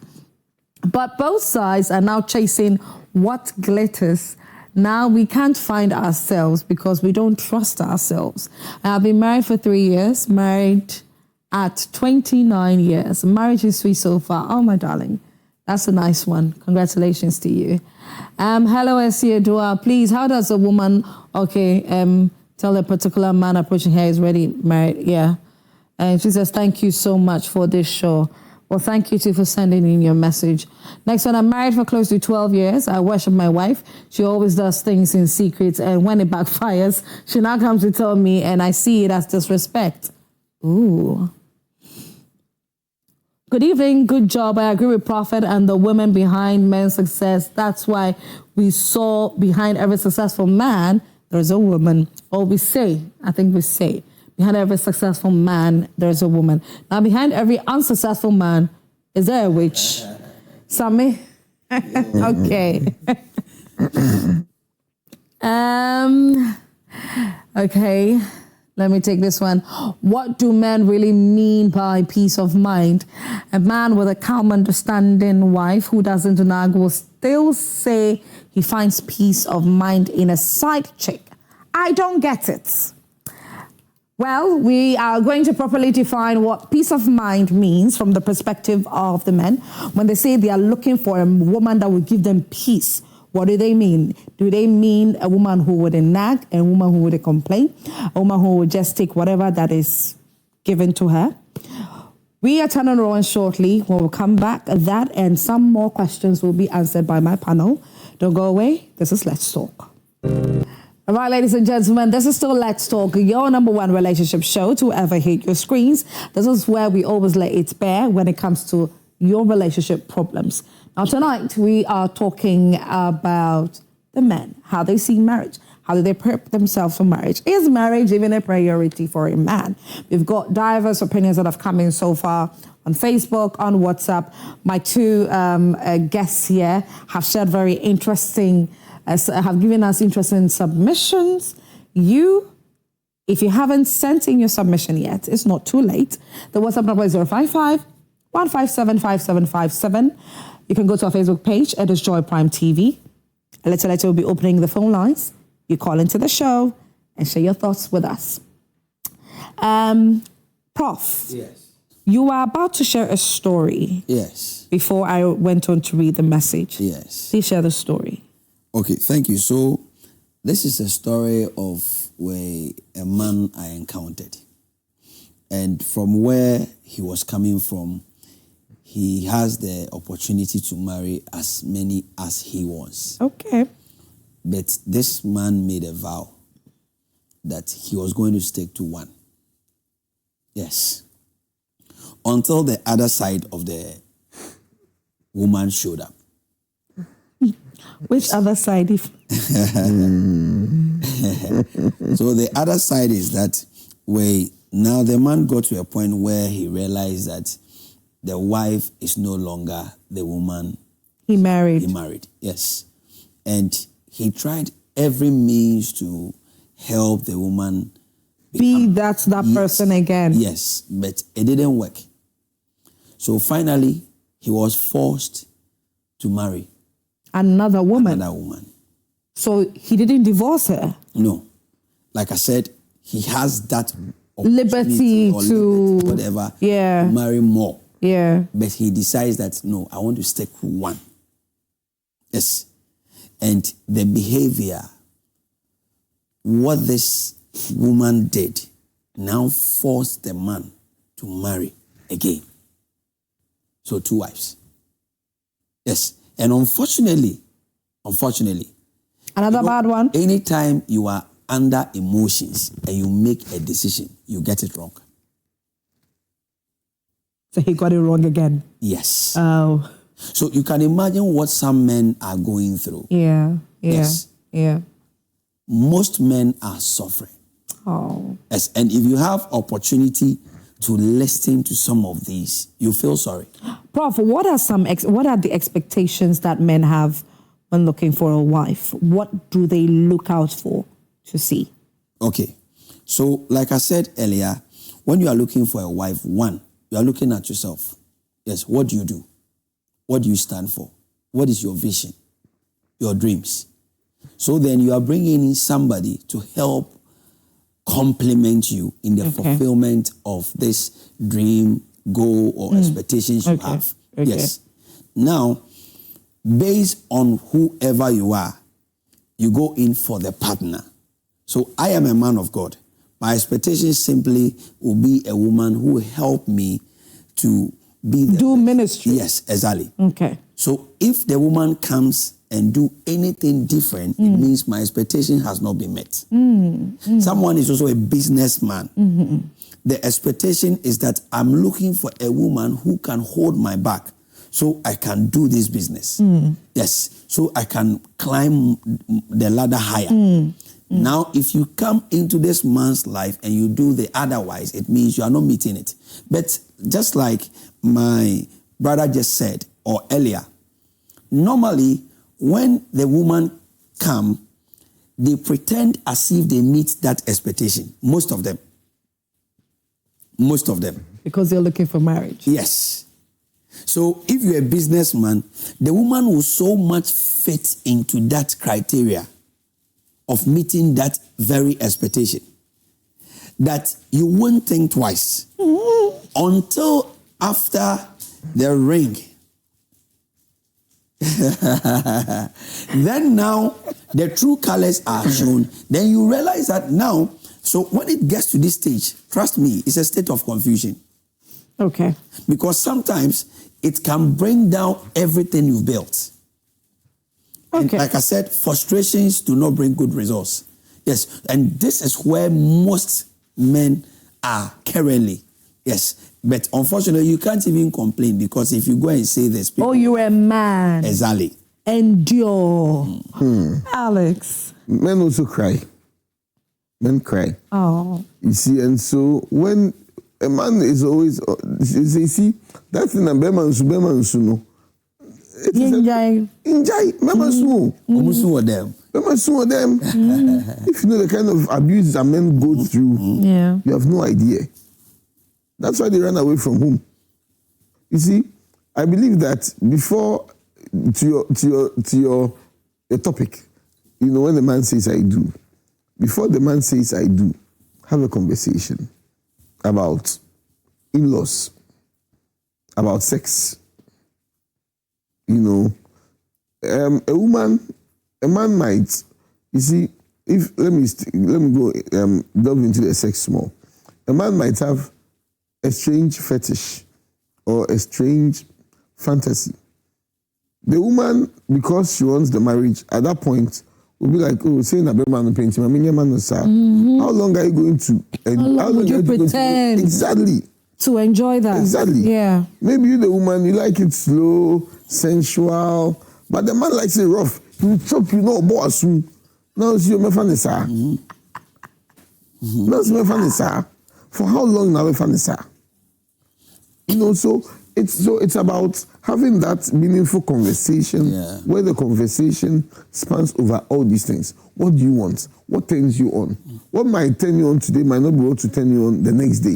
But both sides are now chasing what glitters. Now we can't find ourselves because we don't trust ourselves. I've been married for 3 years, married at 29 years. Marriage is sweet so far. Oh, my darling. That's a nice one. Congratulations to you. Hello, Esiadua. Please, how does a woman, tell a particular man approaching her is already married? Yeah. And she says, thank you so much for this show. Well, thank you too for sending in your message. Next one, I'm married for close to 12 years. I worship my wife. She always does things in secret. And when it backfires, she now comes to tell me and I see it as disrespect. Ooh. Good evening, good job. I agree with Prophet and the women behind men's success. That's why we saw behind every successful man, there's a woman. Or we say, behind every successful man, there's a woman. Now, behind every unsuccessful man, is there a witch? Sammy? Okay. Okay. Let me take this one. What do men really mean by peace of mind? A man with a calm, understanding wife who doesn't nag will still say he finds peace of mind in a side chick. I don't get it. Well, we are going to properly define what peace of mind means from the perspective of the men. When they say they are looking for a woman that will give them peace, what do they mean? Do they mean a woman who wouldn't nag, a woman who wouldn't complain, a woman who would just take whatever that is given to her? We are turning around shortly. When we come back, that and some more questions will be answered by my panel. Don't go away. This is Let's Talk. All right, ladies and gentlemen, this is still Let's Talk, your number one relationship show to ever hit your screens. This is where we always let it bear when it comes to your relationship problems. Now, tonight, we are talking about the men, how they see marriage, how do they prep themselves for marriage. Is marriage even a priority for a man? We've got diverse opinions that have come in so far on Facebook, on WhatsApp. My two guests here have shared very interesting, have given us interesting submissions. If you haven't sent in your submission yet, it's not too late. The WhatsApp number is 055-157-5757. You can go to our Facebook page, Edis Joy Prime TV. A little later, we'll be opening the phone lines. You call into the show and share your thoughts with us. Prof. Yes. You were about to share a story. Yes. Before I went on to read the message. Yes. Please share the story. Okay, thank you. So, this is a story of where a man I encountered. And from where he was coming from, he has the opportunity to marry as many as he wants. Okay. But this man made a vow that he was going to stick to one. Yes. Until the other side of the woman showed up. Which other side? So the other side is that now the man got to a point where he realized that the wife is no longer the woman he married. Yes. And he tried every means to help the woman be that person again. Yes, but it didn't work. So finally, he was forced to marry another woman. So he didn't divorce her? No. Like I said, he has that liberty to whatever, to marry more. Yeah. But he decides that, no, I want to stick with one. Yes. And the behavior, what this woman did, now forced the man to marry again. So 2 wives. Yes. And unfortunately, Unfortunately. Another bad one? Anytime you are under emotions and you make a decision, you get it wrong. So he got it wrong again. Yes. Oh. So you can imagine what some men are going through. Yeah. Yes. Yeah. Most men are suffering. Oh. Yes. And if you have opportunity to listen to some of these, you feel sorry. Prof, what are the expectations that men have when looking for a wife? What do they look out for to see? Okay. So like I said earlier, when you are looking for a wife, one, you are looking at yourself. Yes. What do you do? What do you stand for? What is your vision? Your dreams? So then you are bringing in somebody to help complement you in the fulfillment of this dream, goal, or expectations you have. Okay. Yes. Now, based on whoever you are, you go in for the partner. So I am a man of God. My expectation simply will be a woman who will help me to be the do ministry. Yes, exactly. Okay. So if the woman comes and do anything different, it means my expectation has not been met. Someone is also a businessman. The expectation is that I'm looking for a woman who can hold my back so I can do this business. Yes, so I can climb the ladder higher. Now, if you come into this man's life and you do the otherwise, it means you are not meeting it. But just like my brother just said, or earlier, normally when the woman come, they pretend as if they meet that expectation. Most of them. Because they're looking for marriage. Yes. So if you're a businessman, the woman will so much fit into that criteria of meeting that very expectation that you won't think twice until after the ring. Then now the true colors are shown. Then you realize that now, so when it gets to this stage, trust me, it's a state of confusion. Okay. Because sometimes it can bring down everything you've built. And like I said, frustrations do not bring good results. Yes, and this is where most men are currently. Yes, but unfortunately, you can't even complain because if you go and say this, people, oh, you're a man. Exactly. Endure. Alex. Men also cry. Men cry. Oh. You see, and so when a man is always, you see, that thing that Beman no. Injai. If you know the kind of abuse that men go through, you have no idea. That's why they run away from home. You see, I believe that before to your topic, you know, when the man says I do, before the man says I do, have a conversation about in-laws, about sex. You know, a man might, you see, if let me go delve into the sex small. A man might have a strange fetish or a strange fantasy. The woman, because she wants the marriage, at that point will be like, oh, saying a man painting, I mean, man, how long are you going to? How long would you pretend? Exactly. To enjoy that. Exactly. Yeah. Maybe you, the woman, you like it slow, sensual, but the man likes it rough. You chop, you know, boss. Now see you fanisa. Now see you fanisa. For how long now fanisa? You know, so it's about having that meaningful conversation where the conversation spans over all these things. What do you want? What turns you on? What might turn you on today might not be able to turn you on the next day.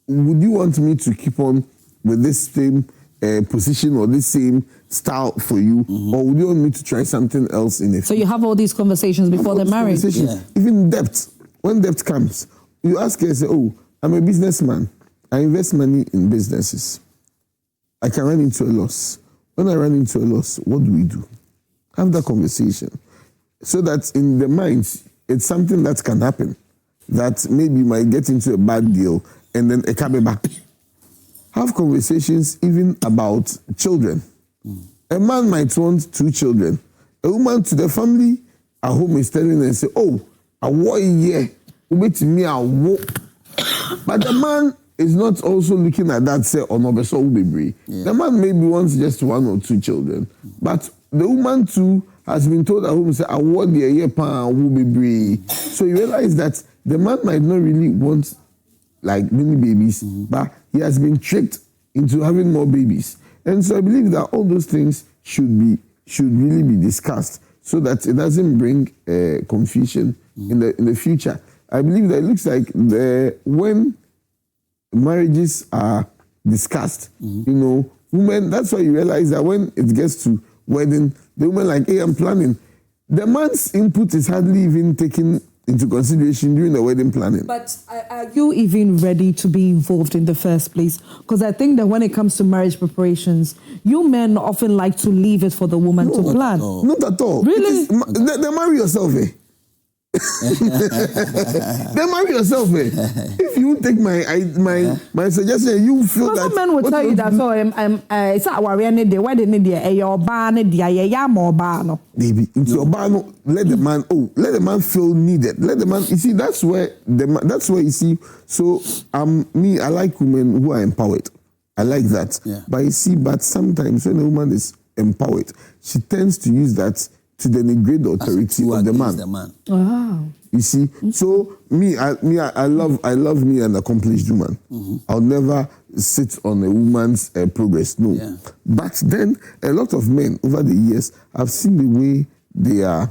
Would you want me to keep on with this same position or this same style for you, or would you want me to try something else in it? So you have all these conversations before the marriage? Even debt. When debt comes, you ask her, say, oh, I'm a businessman. I invest money in businesses. I can run into a loss. When I run into a loss, what do we do? Have that conversation. So that in the mind, it's something that can happen. That maybe you might get into a bad deal and then it can be back. Have conversations even about children. A man might want 2 children, a woman to the family at home is telling them, say, oh, I war yeah, wait me I war. But the man is not also looking at that, say, oh no, but so will be. The man maybe wants just 1 or 2 children. But the woman too has been told at home, say, I want the year pan will be. So you realize that the man might not really want like many babies, but he has been tricked into having more babies. And so I believe that all those things should really be discussed so that it doesn't bring confusion in the future. I believe that it looks like when marriages are discussed, you know, women, that's why you realize that when it gets to wedding, the woman like, hey, I'm planning. The man's input is hardly even taken into consideration during the wedding planning. But are you even ready to be involved in the first place? Because I think that when it comes to marriage preparations, you men often like to leave it for the woman to plan. Not at all. Really? Then marry yourself, eh? Then marry yourself, eh? If you take my suggestion, you feel that some men will tell you that it's not worry any day. Why they need your ban no. Baby, into your ban, let the man feel needed. Let the man, you see, that's where you see. So I like women who are empowered. I like that. Yeah. But you see, sometimes when a woman is empowered, she tends to use that to denigrate the authority of the man. Wow. You see, so I love me an accomplished woman. I'll never sit on a woman's progress. No. Yeah. But then a lot of men over the years have seen the way their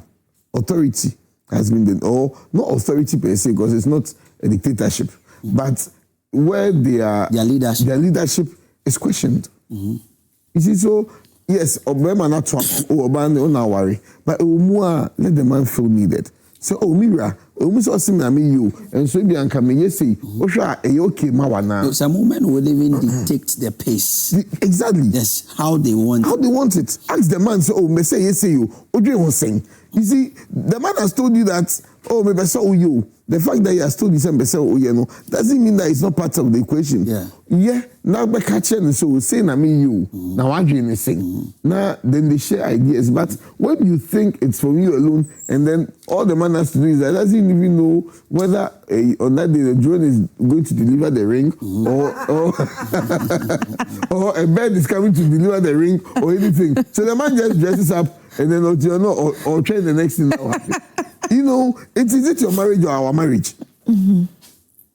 authority has been, or not authority per se, because it's not a dictatorship, but where their leadership is questioned. You see, so yes, Obama not trap, Obama not worry, but let the man feel needed. So, Mira, you, and so be uncoming. Yes, say, okay, Mawana. Some women will even dictate the pace. Exactly. Yes, how they want it. Ask the man, say, me say, yes, say you. Odre was saying. You see, the man has told you that, maybe so you. The fact that he has told you something, doesn't mean that it's not part of the equation. Yeah. Now be catching so say na me you. Now I dream saying. Now then they share ideas. But when you think it's from you alone, and then all the man has to do is that doesn't even know whether on that day the drone is going to deliver the ring or a bird is coming to deliver the ring or anything. So the man just dresses up and then or try the next thing that will happen. You know, is it your marriage or our marriage? I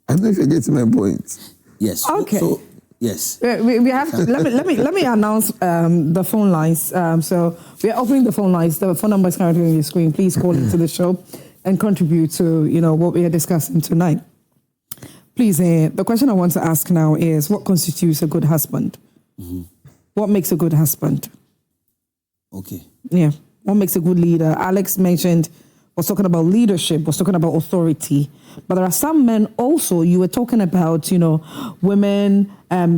don't know if you're getting my point. Yes. Okay. So, yes. We have to, let me announce the phone lines. So we are opening the phone lines. The phone number is currently on your screen. Please call into the show and contribute to what we are discussing tonight. Please, the question I want to ask now is, what constitutes a good husband? What makes a good husband? Okay. Yeah. What makes a good leader? Alex was talking about leadership, was talking about authority. But there are some men also, you were talking about, women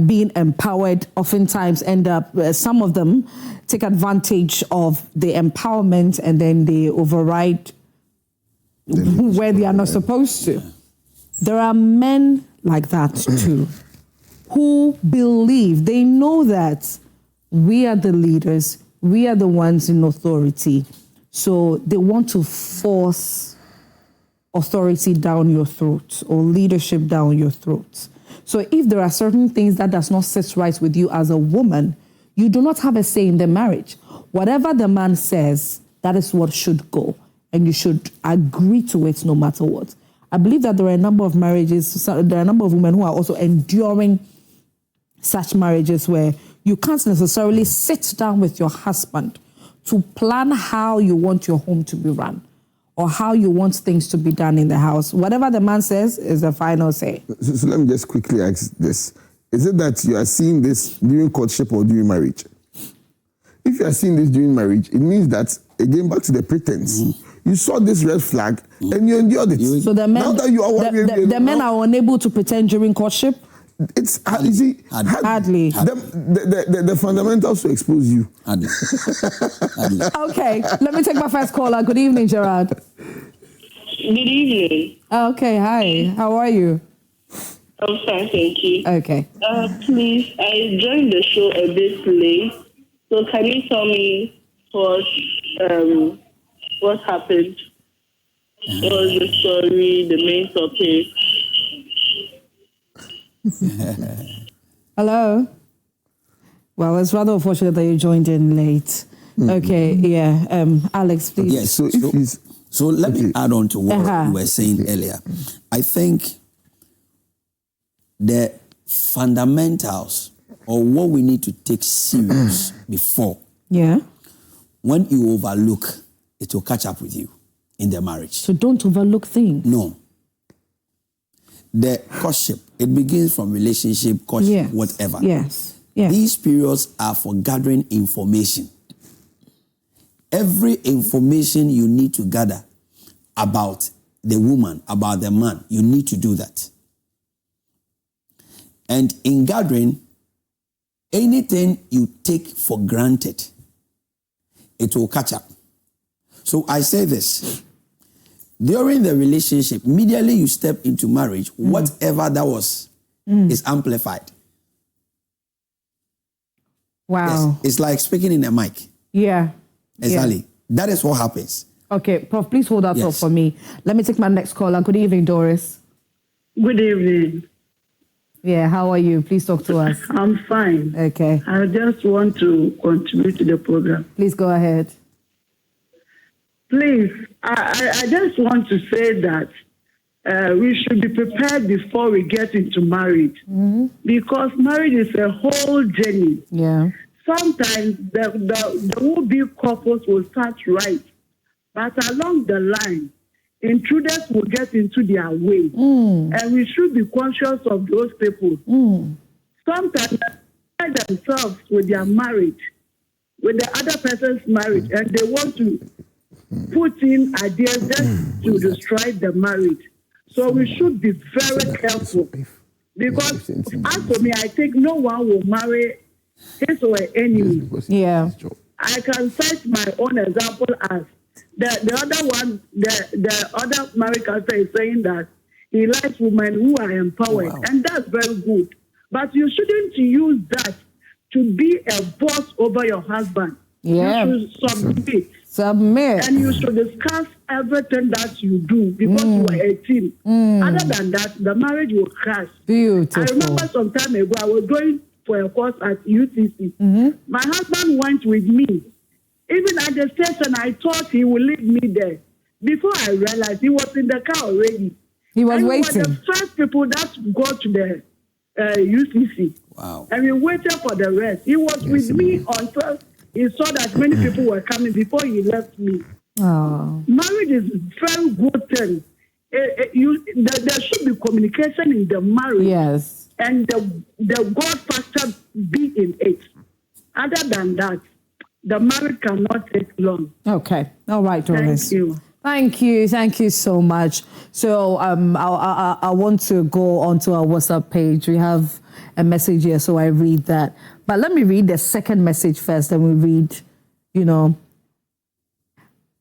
being empowered oftentimes end up, some of them take advantage of the empowerment and then they override where they are not supposed to. There are men like that too, who believe, they know that we are the leaders, we are the ones in authority. So they want to force authority down your throat or leadership down your throat. So if there are certain things that does not sit right with you as a woman, you do not have a say in the marriage. Whatever the man says, that is what should go. And you should agree to it no matter what. I believe that there are a number of marriages, there are a number of women who are also enduring such marriages where you can't necessarily sit down with your husband to plan how you want your home to be run or how you want things to be done in the house. Whatever the man says is the final say. So let me just quickly ask this. Is it that you are seeing this during courtship or during marriage? If you are seeing this during marriage, it means that, again, back to the pretense, you saw this red flag and you endured it. So the men, now that you are the men are unable to pretend during courtship? It's hardly. The fundamentals to expose you. Hardly. Okay, let me take my first caller. Good evening, Gerard. Good evening. Okay, hi. How are you? I'm fine, thank you. Okay. Please, I joined the show a bit late, so can you tell me first what happened. What was the story, the main topic? Hello? Well, it's rather unfortunate that you joined in late. Okay, yeah. Alex, please. Yes, So let me add on to what you were saying earlier. I think the fundamentals or what we need to take serious before, when you overlook, it will catch up with you in the marriage. So don't overlook things. No. The courtship, it begins from relationship, courtship, whatever. Yes. These periods are for gathering information. Every information you need to gather about the woman, about the man, you need to do that. And in gathering, anything you take for granted, it will catch up. So I say this, during the relationship, immediately you step into marriage, whatever that was is amplified. Wow. Yes, it's like speaking in a mic. Yeah. Exactly. Yeah. That is what happens. Okay, Prof, please hold that thought for me. Let me take my next caller. Good evening, Doris. Good evening. Yeah, how are you? Please talk to us. I'm fine. Okay. I just want to contribute to the program. Please go ahead. Please, I just want to say that we should be prepared before we get into marriage. Because marriage is a whole journey. Yeah. Sometimes the will-be couples will start right, but along the line, intruders will get into their way, and we should be conscious of those people. Sometimes they find themselves with their marriage, with the other person's marriage, and they want to put in ideas just to destroy the marriage. So we should be very careful, because as for me, I think no one will marry his or her enemy. Yeah. I can cite my own example as the other one, the other married couple is saying that he likes women who are empowered, and that's very good. But you shouldn't use that to be a boss over your husband. Yeah. You should Submit. and you should discuss everything that you do, because you are a team. Other than that, the marriage will crash. Beautiful. I remember some time ago, I was going for a course at UCC. My husband went with me. Even at the station, I thought he would leave me there. Before I realized, he was in the car already. He was and waiting. We were the first people that go to the UCC. Wow. And we waited for the rest. He was with me until he saw that many people were coming before he left me. Oh. Marriage is a very good thing. There should be communication in the marriage. Yes. And the God factor be in it. Other than that, the marriage cannot take long. Okay. All right, Doris. Thank you. Thank you. Thank you so much. So I want to go onto our WhatsApp page. We have a message here, so I read that. But let me read the second message first, then we read,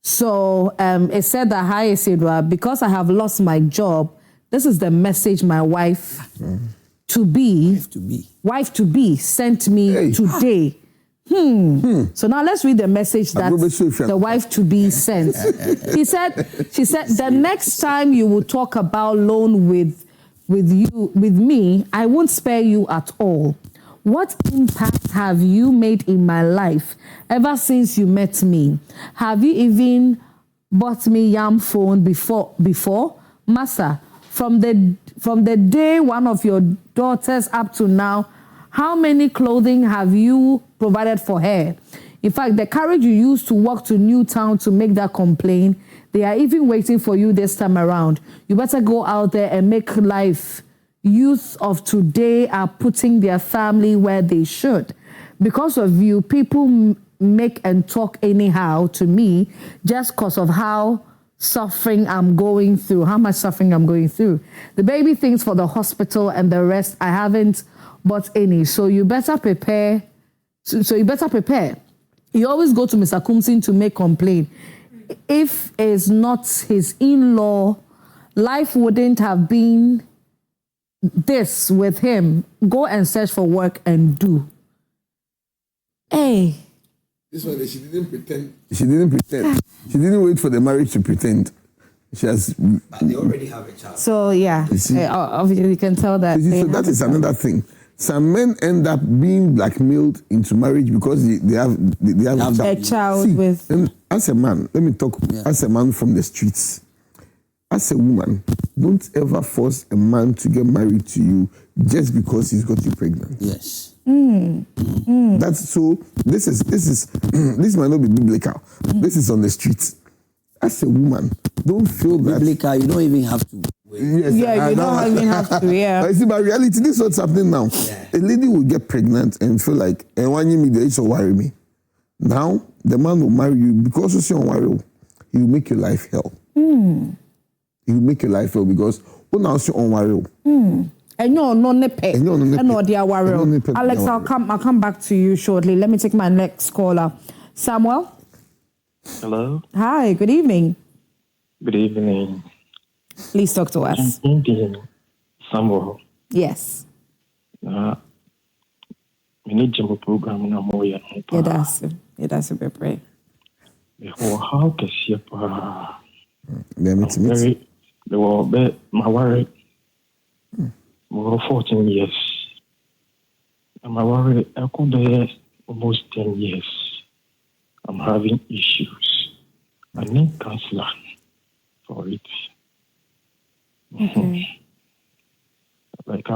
So it said that, hi, Isidra, because I have lost my job, this is the message my wife to be sent me today. So now let's read the message that the wife to be sent. She said, the next time you will talk about loan with me, I won't spare you at all. What impact have you made in my life ever since you met me? Have you even bought me yam phone before? Massa, from the day one of your daughters up to now, how many clothing have you provided for her? In fact, the courage you used to walk to Newtown to make that complaint, they are even waiting for you this time around. You better go out there and make life. Youth of today are putting their family where they should. Because of you, people make and talk anyhow to me just because of how suffering I'm going through, how much suffering I'm going through. The baby things for the hospital and the rest, I haven't bought any. So you better prepare. You always go to Mr. Kumsin to make complaint. If it's not his in-law, life wouldn't have been this with him. Go and search for work and do. Hey, This one, she didn't pretend. She didn't pretend. She didn't wait for the marriage to pretend. She has. But they already have a child. So yeah, obviously you can tell that. So that is another thing. Some men end up being blackmailed into marriage because they have a child with. And as a man, let me talk as a man from the streets. As a woman, don't ever force a man to get married to you just because he's got you pregnant. Yes. That's so. This is this might not be biblical. This is on the streets. As a woman, don't feel that. Biblical, you don't even have to. Yes, Yeah, you don't even have to. Yeah. But you see, by reality, this is what's happening now. Yeah. A lady will get pregnant and feel like, and when you meet the age worry me. Now, the man will marry you because you see on worry, he will make your life hell. He will make your life hell because when I see on worry. And no nepe. And no dear warrior. Alex, I'll come back to you shortly. Let me take my next caller. Samuel. Hello. Hi. Good evening. Good evening. Please talk to us. Samuel. Yes. We need to program na moya. Yeah, that's a bit brave. How can she Very. They were my worry. 14 years. And my worry, I could be almost 10 years. I'm having issues. I need counselor for it. Okay. Like I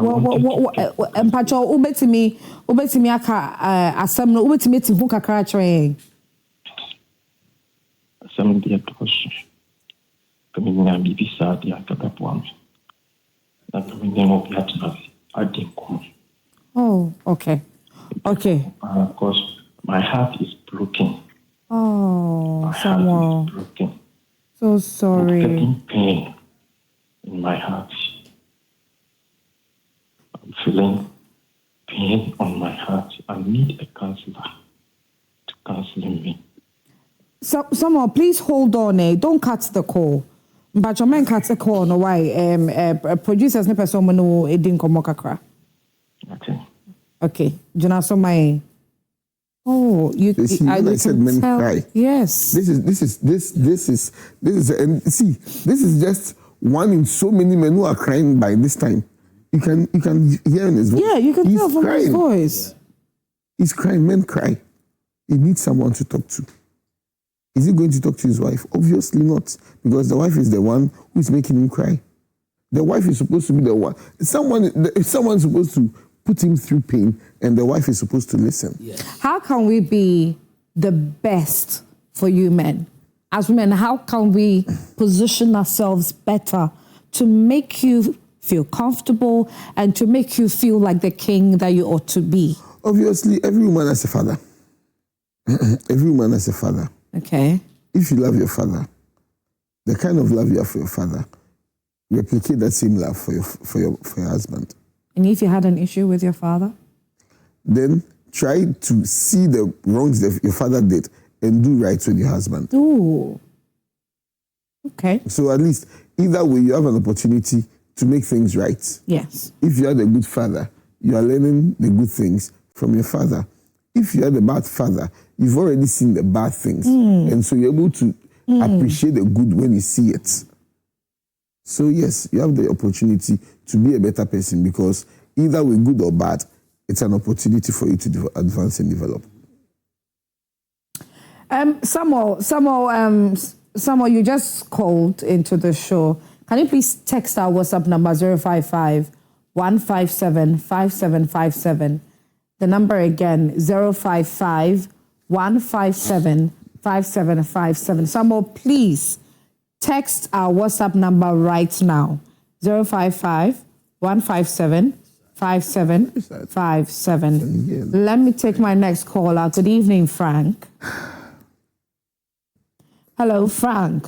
Mpacho, ubetimi aka asem no ubetimi ti hu kakra kire. Asem dia tosh. Kami nya bibi sa dia kadapuam. Oh, okay. Because my heart is broken. Oh, Samuel. Broken. So sorry. I'm getting pain in my heart. I'm feeling pain on my heart. I need a counselor to counsel me. So, Samuel, please hold on. Don't cut the call. But your man cut the call. No why? Producers ne person no edin komo kakra. Okay. Jonaso my. Oh, you. I said men cry. Yes. This is and see, this is just one in so many men who are crying by this time. You can hear in his voice. Yeah, you can tell from his voice. He's crying. Men cry. He needs someone to talk to. Is he going to talk to his wife? Obviously not, because the wife is the one who is making him cry. The wife is supposed to be the one. Someone's supposed to put him through pain, and the wife is supposed to listen. Yes. How can we be the best for you men? As women, how can we position ourselves better to make you feel comfortable and to make you feel like the king that you ought to be? Obviously, every woman has a father. Every woman has a father. Okay. If you love your father, the kind of love you have for your father, replicate that same love for your husband. And if you had an issue with your father? Then try to see the wrongs that your father did and do right with your husband. Ooh. Okay. So at least, either way, you have an opportunity to make things right. Yes. If you had a good father, you are learning the good things from your father. If you had a bad father, you've already seen the bad things. And so you're able to appreciate the good when you see it. So yes, you have the opportunity to be a better person because either way, good or bad, it's an opportunity for you to advance and develop. Samuel, you just called into the show. Can you please text our WhatsApp number 055-157-5757? The number again, 055-157-5757. Samuel, please text our WhatsApp number right now. 055-157-5757. Let me take my next caller. Good evening, Frank. Hello, Frank.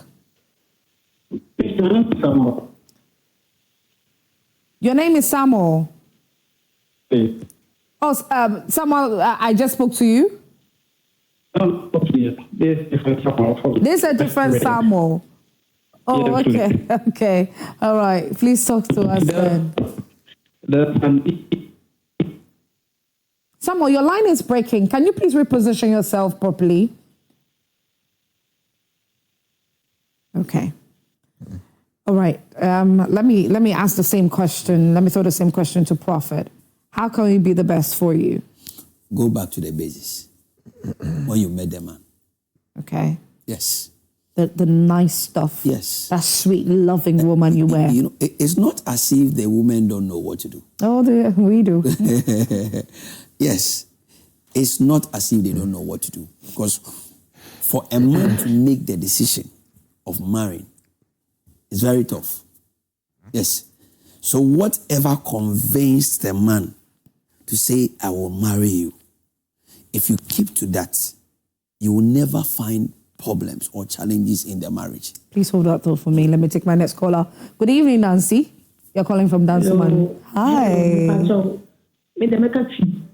Your name is Samuel. Oh, Samuel, I just spoke to you. This is a different Samuel. Oh, okay, okay, all right. Please talk to us then. Samuel, your line is breaking. Can you please reposition yourself properly? Okay. All right. Let me ask the same question. Let me throw the same question to Prophet. How can we be the best for you? Go back to the basis. When you met the man. Okay. Yes. The nice stuff. Yes. That sweet, loving woman you were. You know, it's not as if the women don't know what to do. Oh, we do. Yes. It's not as if they don't know what to do. Because for a man to make the decision of marrying, it's very tough. Yes. So whatever convinced the man to say, I will marry you, if you keep to that, you will never find problems or challenges in the marriage. Please hold that thought for me. Let me take my next caller. Good evening, Nancy. You're calling from Danceman. Hi.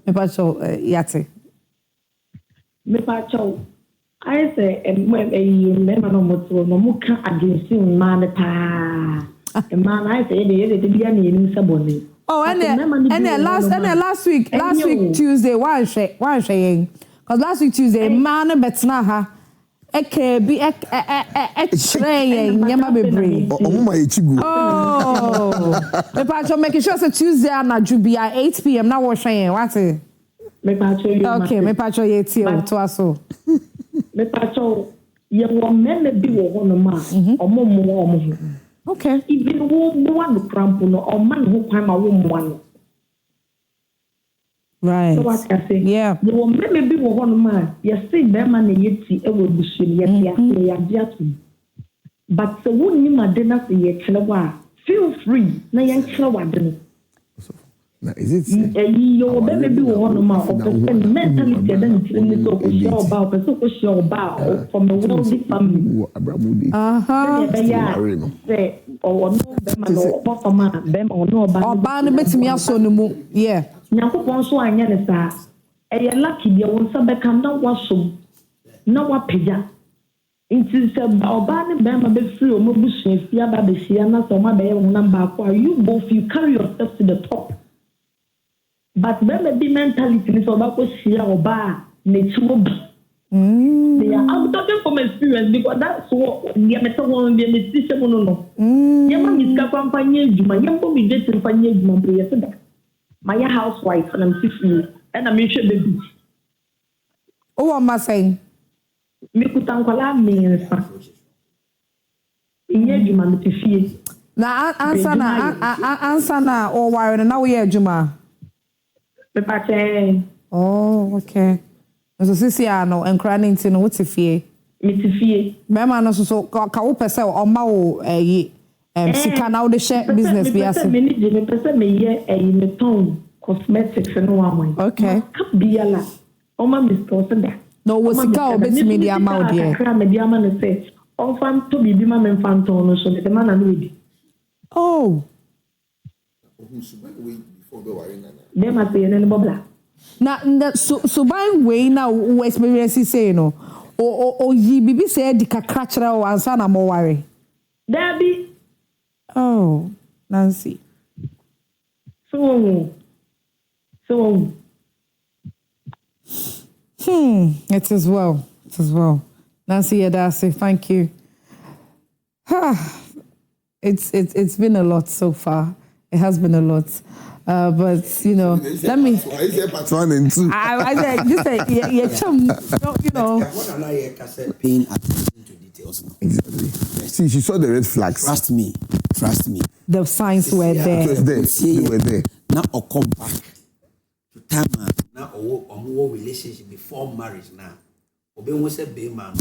Mepacho, Yate. Mepacho, I say, a member no muka against you, man. A man, I say, the Biani in Saboni. Oh, and last week Tuesday, why saying? Because last week Tuesday, man, Betsnaha. Eke bi train nyama bebre. Oh, me pacho make sure say Tuesday na Jubia 8 p.m. na wo hwen what? Me pacho. Okay, me pacho ye ti o to aso. Me pacho ye wo men bi wo hono ma. Omo mo. Okay. Even wo one cramp no o man ho kwan ma wo mo no. Right. So what I say? Yeah. You will maybe one man. You see, that man yeti ewo bushiri yeti ya diatu. But the one you madena say yetlewa. Feel free. Na yetlewa deno. Now is it? You maybe one man. Of mentally then you so show about. So show about from the worldly family. Say or no bema no papa bema or no ba. Oba no betimi aso no mu. Yeah. Nyankopon so anya ne saa eye lucky dia won sa beka na wasom na wapeja nti se oba ne be ma be free o mo busu afia ba be sia na so ma be ye won number akwa you both you carry yourself to the top but be be mentality ni so ba ko sia oba ne tumo bi yeah, I'm talking from experience because that's what me to won be me ti se mo no yema mi ska kampanye juma yembo mi je kampanye juma be ye se my housewife and I'm 50 and I'm sure baby. Oh, what am I saying? Me kutankwala mensa. Iye juma me tifie. Na answer na o worry na we juma. Me pache. Oh, okay. So sisi ano enkra ne nti no what tifie? Me tifie. Me ma no so ka wo pese o ma wo sika na wo de share business bi ase. Me pese me ye me ton cosmetics no one. Okay. Kap biala. O ma me store da. No wo sika o bet me dia ma o de. Akra me dia ma no say. O fam to bibi ma me fan ton no so me ma na no edi. Oh. Dem ma say no bobla. Na so by way na wo experience say no. O yi bibi say di kakra kira o ansa na mo worry. Debbie. Oh, Nancy. So. It is well. Nancy Yadasi, thank you. It's been a lot so far. It has been a lot. But you know, let me. I said part 1 and 2. I said, you know. Paying attention to details. Exactly. See, she saw the red flags. Trust me. The signs were there. It was there. They were there. Now or come back to time now or more relationship before marriage now. Obe won say be man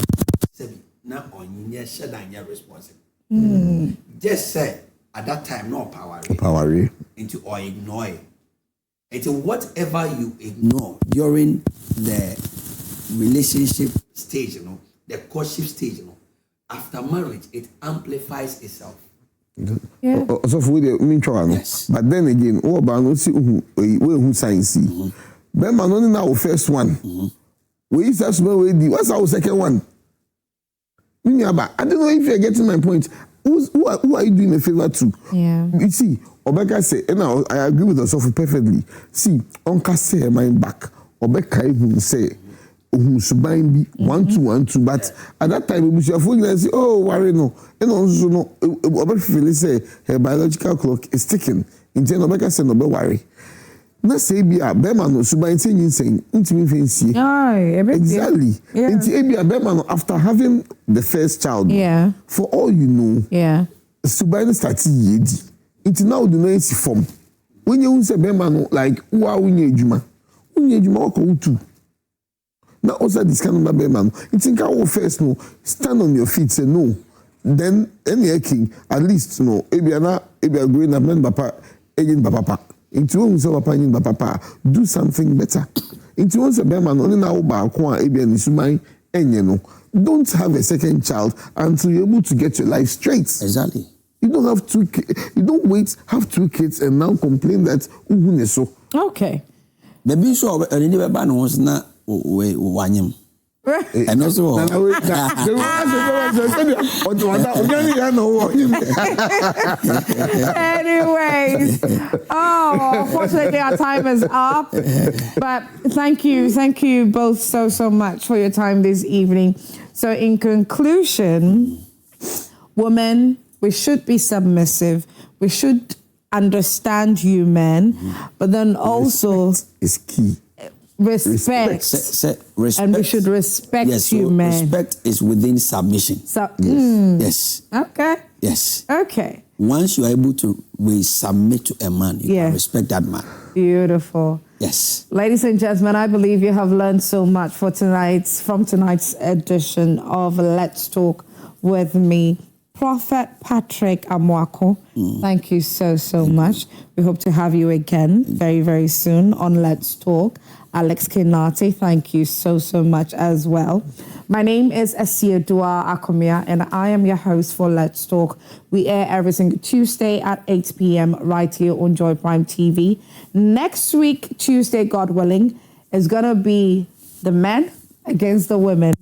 say now on your shed and your responsible. Just say at that time no power into or ignore it. Into whatever you ignore during the relationship stage, the courtship stage, after marriage it amplifies itself. Yeah. So for the yes. But then again, what about no see who science? But man only now first one. We used to what's our second one? I don't know if you're getting my point. Who are you doing a favor to? Yeah. You see, Obeka say, and now I agree with yourself perfectly. See, Uncle say mind back. Obekai who say, Subain be 1-2-1-2, but at that time, we should say, oh, worry no. And also, no, Obekai say her biological clock is ticking. In ten, Obeka said, no, worry. Na say bia bema no suban say nyinsɛn ntimi fancy exactly nti bia bema no after having the first child for all you know suban start yedi nti now do no esi form when you say bema no like wa unye adwuma ko utu na also this kind of bema no nti nka wo first no stand on your feet say no then any king at least no ebia growing up na papa agent papa into one say papa do something better. Into one say man only now ba ko a ebia ni suman enye no. Don't have a second child until you're able to get your life straight. Exactly. You don't have you don't have 2 kids and now complain that uhune so. Okay. Baby so any be ba no na we wanyem. And also anyways, unfortunately our time is up, but thank you both so much for your time this evening. So in conclusion, women, we should be submissive, we should understand you men, but then also respect is key. Respect. And we should respect you, man. Respect is within submission. Yes. Okay. Yes. Okay. Once you are able to submit to a man, you can respect that man. Beautiful. Yes. Ladies and gentlemen, I believe you have learned so much from tonight's edition of Let's Talk with me, Prophet Patrick Amoako. Thank you so much. We hope to have you again very, very soon on Let's Talk. Alex Kenati, thank you so much as well. My name is Asiedua Akomia, and I am your host for Let's Talk. We air every single Tuesday at 8 p.m. right here on Joy Prime TV. Next week, Tuesday, God willing, is going to be the men against the women.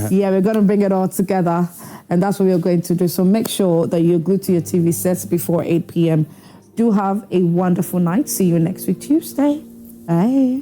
We're going to bring it all together, and that's what we're going to do. So make sure that you're glued to your TV sets before 8 p.m. Do have a wonderful night. See you next week, Tuesday. Bye.